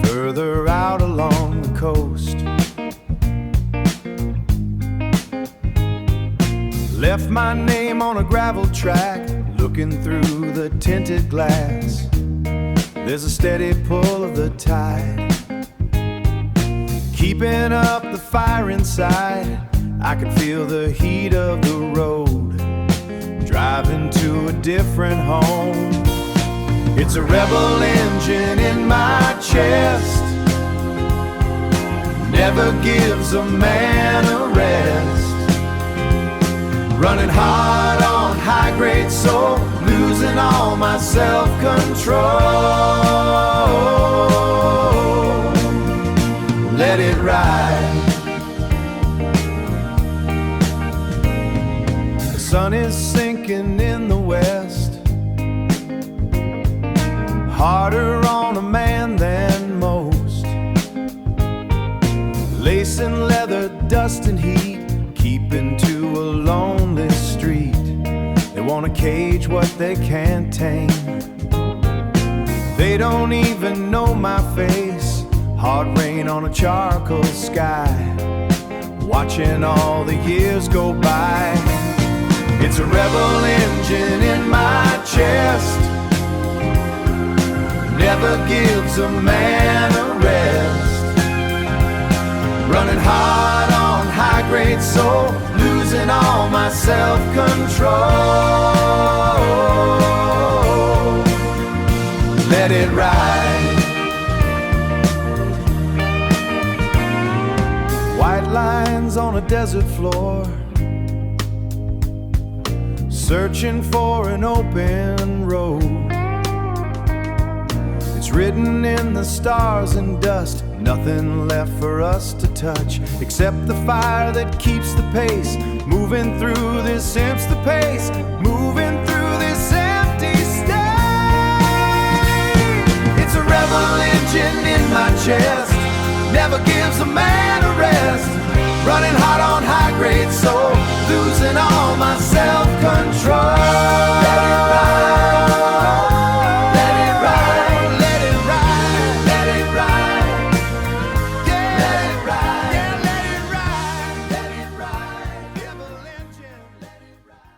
A: further out along the coast. Left my name on a gravel track, looking through the tinted glass. There's a steady pull of the tide, keeping up the fire inside. I can feel the heat of the road, driving to a different home. It's a rebel engine in my chest, never gives a man a rest. Running hard on high grade soul, losing all my self-control. Let it ride. The sun is sinking in the west, harder on a man than most. Lacing leather, dust and heat, keeping to a lonely street. They want to cage what they can't tame. They don't even know my face. Hard rain on a charcoal sky, watching all the years go by. It's a rebel engine in my chest, never gives a man a rest. Running hard on high grade soul, losing all my self-control. Let it ride. White lines on a desert floor, searching for an open road. It's written in the stars and dust, nothing left for us to touch, except the fire that keeps the pace. Moving through this empty pace, moving through this empty state. It's a rebel engine in my chest, never gives a man a rest. Running hard on high grade soul, losing all my self-control. Let it ride. Let it ride. Let it ride. Let it ride. Yeah. Let it ride. Yeah, let it ride. Let it ride. Rebel engine, let it ride.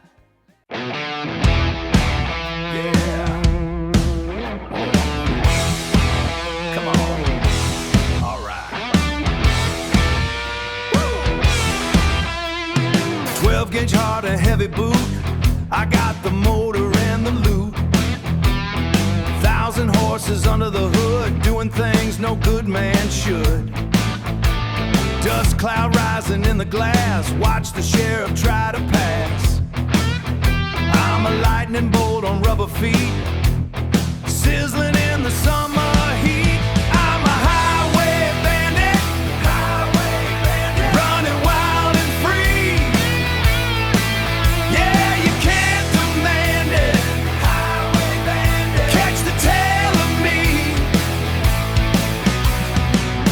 A: Yeah. Come on. All right. 12-gauge heart, a heavy boot. I got the motor and the loot. 1,000 horses under the hood, doing things no good man should. Dust cloud rising in the glass, watch the sheriff try to pass. I'm a lightning bolt on rubber feet, sizzling in the summer heat. I'm a highway bandit, running wild and free. Yeah, you can't demand it. Highway bandit, catch the tail of me.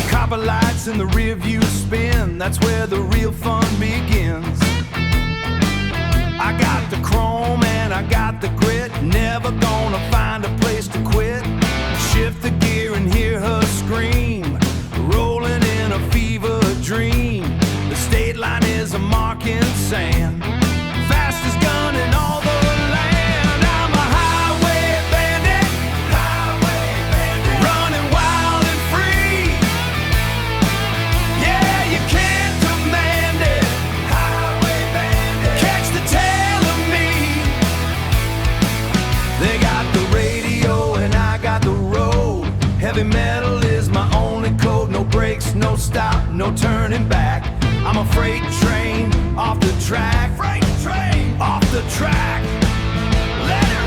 A: Copper lights in the rear view spin, that's where the real fun begins. I got the chrome and I got the grit, never gonna find a place to quit. Shift the gear and hear her scream, rolling in a fever dream. The state line is a mark in sand, fastest gun in all the land. I'm a highway bandit, running wild and free. Yeah, you can't demand it. Highway bandit, catch the tail of me. They got the radio and I got the road. Heavy metal is my only code. No brakes, no stop, no turning back. I'm a freight train off the track. Freight train off the track. Let it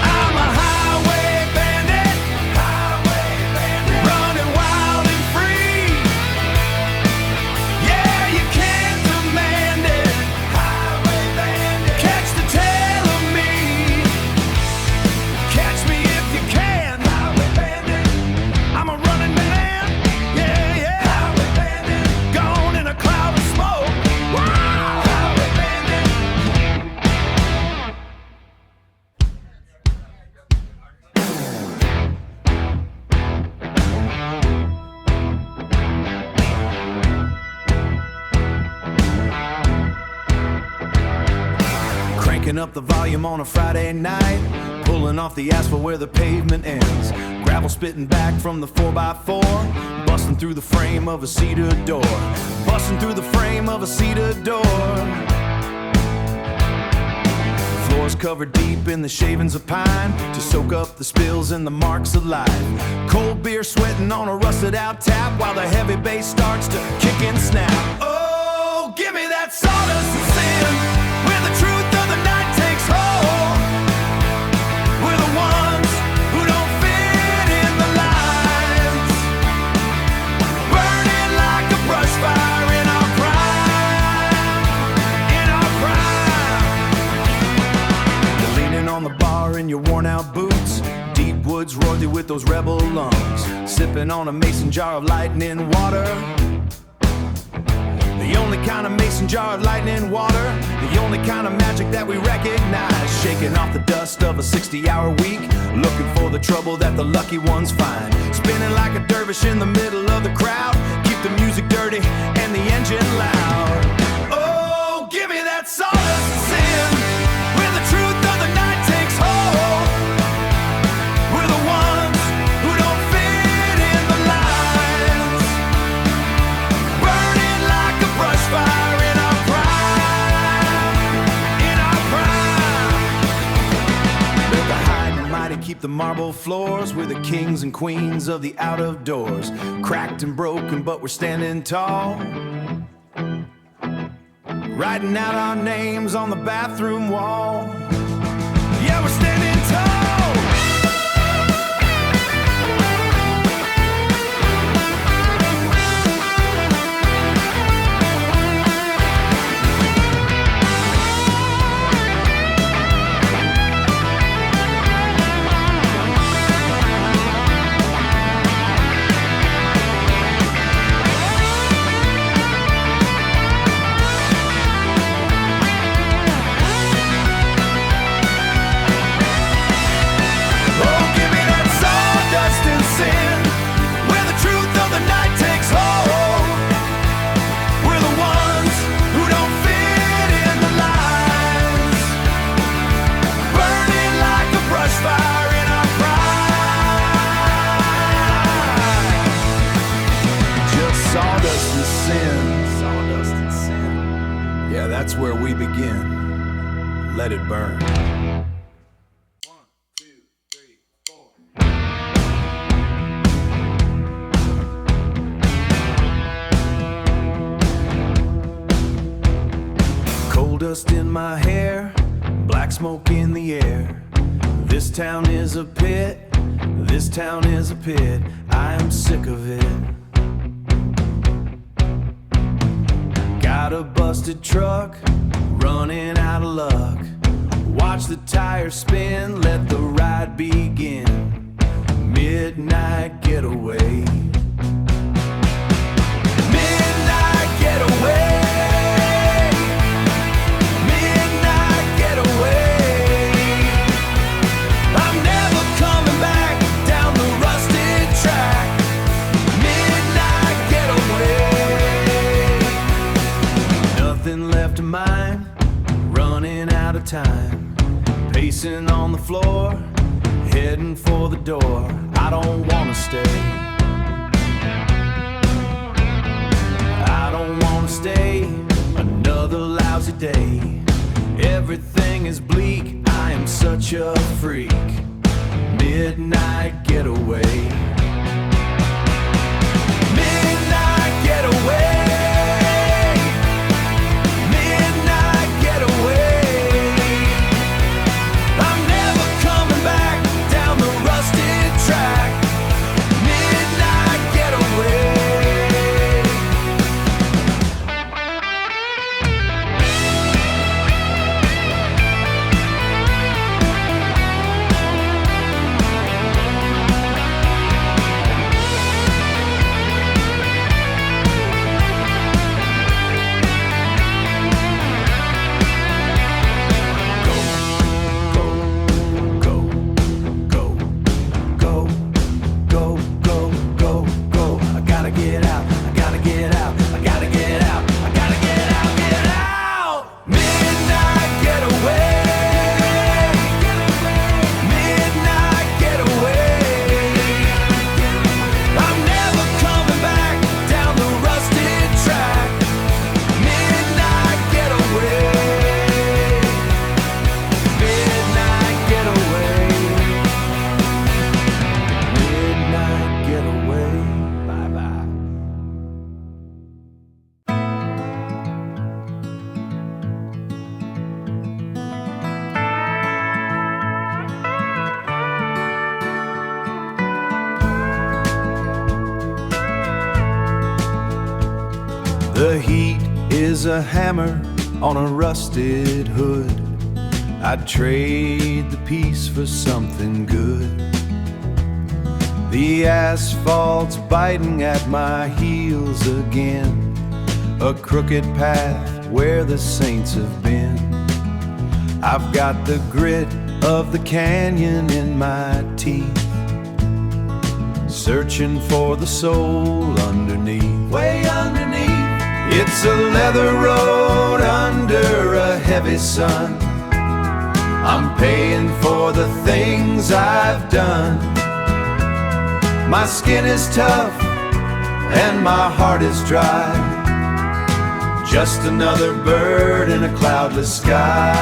A: I'm a highway bandit, running wild and free. Yeah, you can't demand it. Cranking up the volume on a Friday night, pulling off the asphalt where the pavement ends. Gravel spitting back from the 4x4, busting through the frame of a cedar door. Busting through the frame of a cedar door. Floors covered deep in the shavings of pine to soak up the spills and the marks of life. Cold beer sweating on a rusted out tap while the heavy bass starts to kick and snap. Oh, give me that sawdust and sin, where the truth of the night takes hold. We're the ones who don't fit in the lines, burning like a brush fire in our prime, in our prime. You're leaning on the bar in your worn out boots, deep woods royalty with those rebel lungs, sipping on a mason jar of lightning water. The only kind of mason jar of lightning water, the only kind of magic that we recognize. Shaking off the dust of a 60-hour week, looking for the trouble that the lucky ones find. Spinning like a dervish in the middle of the crowd, keep the music dirty and the engine loud. Oh, give me that sawdust and sin, where the truth of the night takes hold. We're the ones who don't fit in the lines, burning like a brush fire in our prime, in our prime. Let the high and mighty keep the marble floors. We're the kings and queens of the out of doors. Cracked and broken, but we're standing tall, writing out our names on the bathroom wall. Yeah, we're standing tall. That's where we begin. Let it burn. 1, 2, 3, 4. Coal dust in my hair, black smoke in the air. This town is a pit, this town is a pit. I am sick of it. Got a busted truck, running out of luck. Watch the tires spin, let the ride begin. Midnight getaway. Midnight getaway. Midnight getaway. I'm never coming back down the rusted track. Midnight getaway. Nothing left of mine, running out of time. Pacing on the floor, heading for the door. I don't wanna stay. I don't wanna stay another lousy day. Everything is bleak, I am such a freak. Midnight getaway. Midnight getaway. The heat is a hammer on a rusted hood. I'd trade the peace for something good. The asphalt's biting at my heels again, a crooked path where the saints have been. I've got the grit of the canyon in my teeth, searching for the soul underneath, way underneath. It's a leather road under a heavy sun. I'm paying for the things I've done. My skin is tough and my heart is dry, just another bird in a cloudless sky.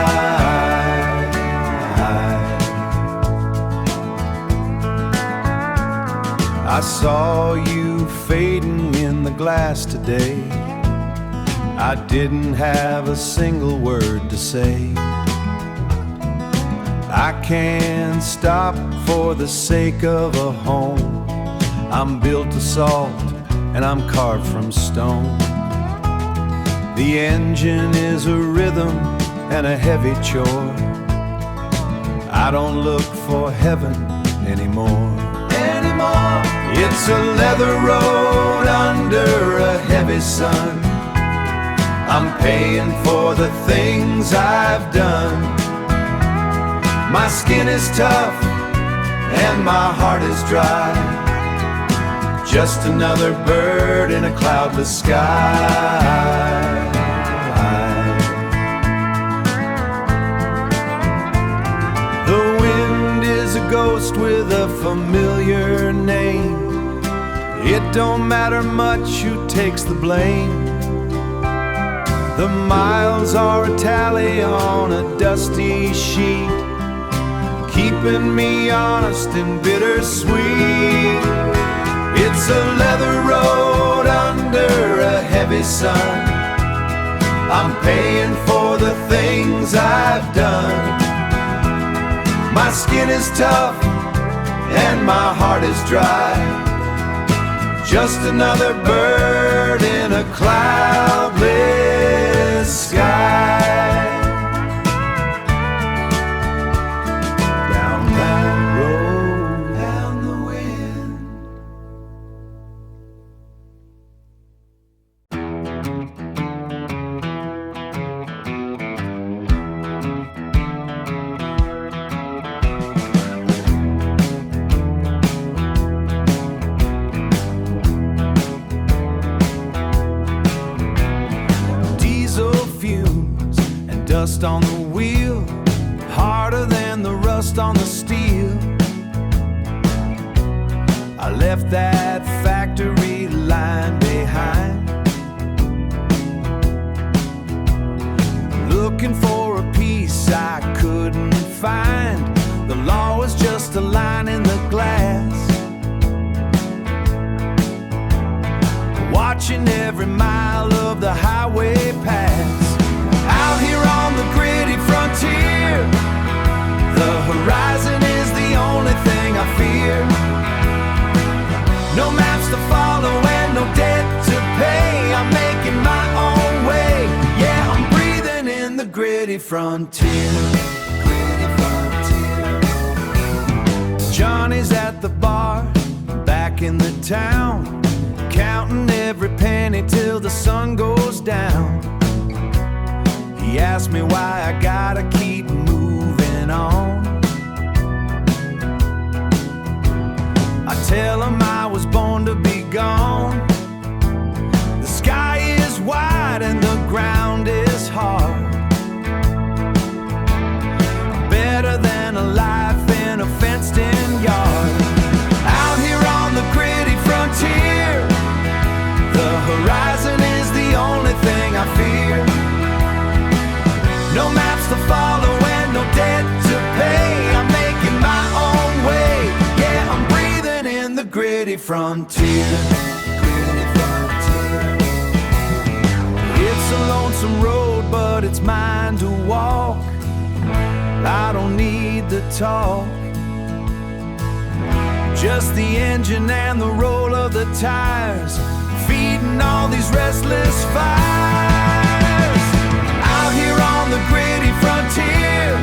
A: I saw you fading in the glass today. I didn't have a single word to say. I can't stop for the sake of a home. I'm built of salt and I'm carved from stone. The engine is a rhythm and a heavy chore. I don't look for heaven anymore. It's a leather road under a heavy sun. I'm paying for the things I've done. My skin is tough and my heart is dry, just another bird in a cloudless sky. The wind is a ghost with a familiar name. It don't matter much who takes the blame. The miles are a tally on a dusty sheet, keeping me honest and bittersweet. It's a leather road under a heavy sun. I'm paying for the things I've done. My skin is tough and my heart is dry, just another bird in a cloudless sky. Down that road, down the wind. Dust on the wheel, harder than the rust on the steel. I left that factory line behind, looking for a piece I couldn't find. The law was just a line in the glass, watching every mile of the highway pass. Out here on the gritty frontier, the horizon is the only thing I fear. No maps to follow and no debt to pay. I'm making my own way. Yeah, I'm breathing in the gritty frontier. Johnny's at the bar, back in the town, counting every penny till the sun goes down. He asked me why I gotta keep moving on. I tell him I was born to be gone. The sky is wide and the ground is hard, better than a life in a fenced-in yard. Out here on the gritty frontier, the horizon is the only thing I fear. No maps to follow and no debt to pay. I'm making my own way. Yeah, I'm breathing in the gritty frontier. It's a lonesome road, but it's mine to walk. I don't need the talk, just the engine and the roll of the tires, feeding fighting all these restless fires. Out here on the gritty frontier,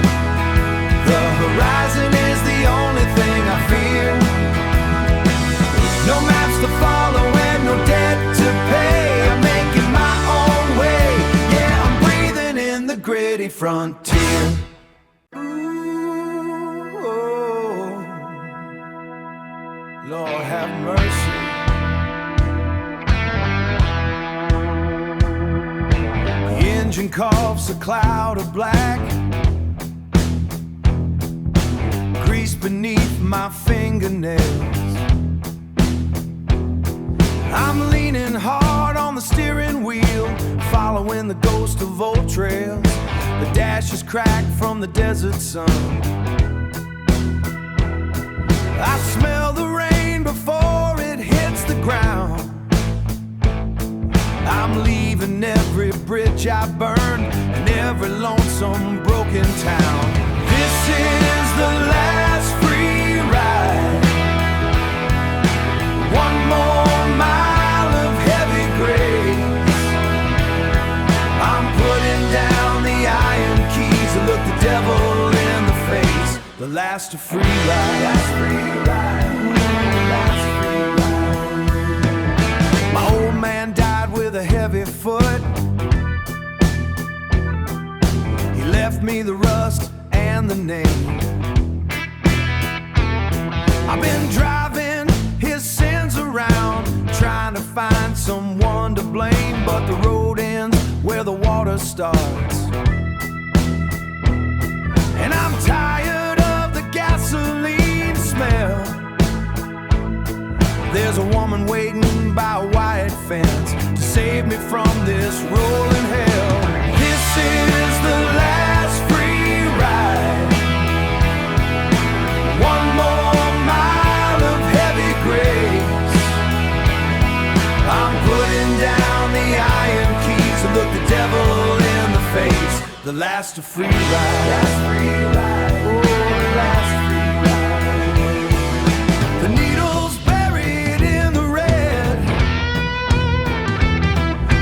A: the horizon is the only thing I fear. No maps to follow and no debt to pay. I'm making my own way. Yeah, I'm breathing in the gritty frontier. Ooh, oh, Lord have mercy. The engine coughs a cloud of black, grease beneath my fingernails. I'm leaning hard on the steering wheel, following the ghost of old trails. The dash is cracked from the desert sun. I smell the rain before it hits the ground. I'm leaving every bridge I burned and every lonesome broken town. This is the last free ride. One more mile of heavy grace. I'm putting down the iron keys to look the devil in the face. The last of free ride. Last free ride. Last free ride. My old man died with a heavy foot. He left me the rust and the name. I've been driving his sins around, trying to find someone to blame, but the road ends where the water starts. And I'm tired of the gasoline smell. There's a woman waiting by a white fence to save me from this rolling hell. This is the last free ride. One more mile of heavy grace. I'm putting down the iron keys to look the devil in the face. The last of free ride. Last free ride. Oh, the last free ride. The needle's buried in the red.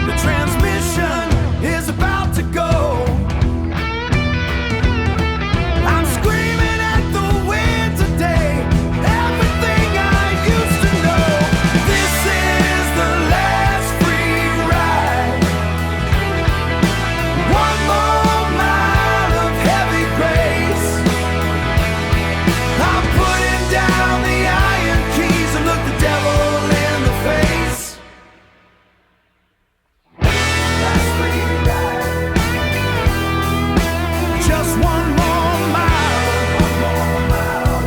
A: The transmission is about to go. I'm screaming at the wind today. Everything I used to know. This is the last free ride. One more mile of heavy grace. I'm putting down the iron keys and look the devil in the face. Last free ride. Just one more mile. One more mile.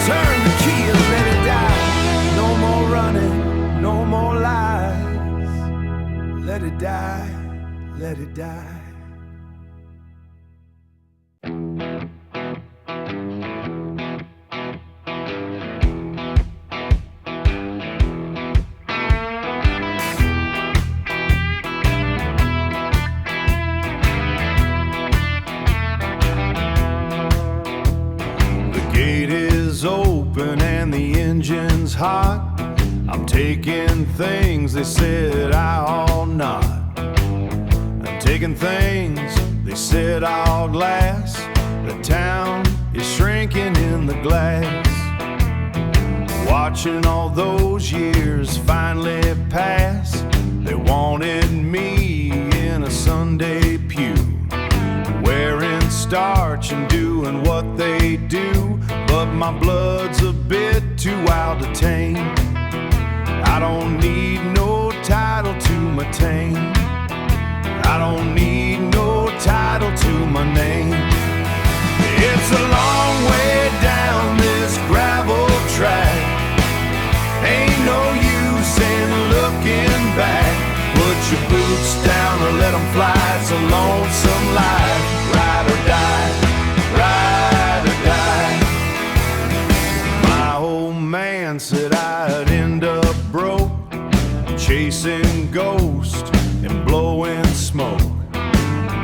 A: Turn the key and let it die. No more running, no more lies. Let it die, let it die. The gate is open and the engine's hot. I'm taking things they said I ought not. I'm taking things they said I'd last. The town is shrinking in the glass. Watching all those years finally pass. They wanted me in a Sunday pew, wearing starch and doing what they do. But my blood's a bit too wild to tame. I don't need no title to my tame. I don't need no title to my name. It's a long way down this gravel track. Ain't no use in looking back. Put your boots down or let them fly. It's a lonesome life. Ride or die, ride or die. My old man said I'd end up broke, chasing ghosts and blowing smoke.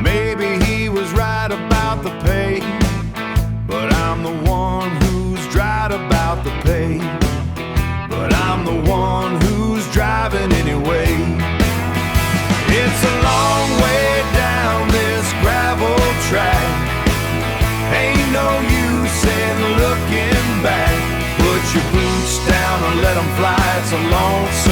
A: Maybe he was right about the pay, but I'm the one who's right about the pay. But I'm the one who's driving anyway. a lone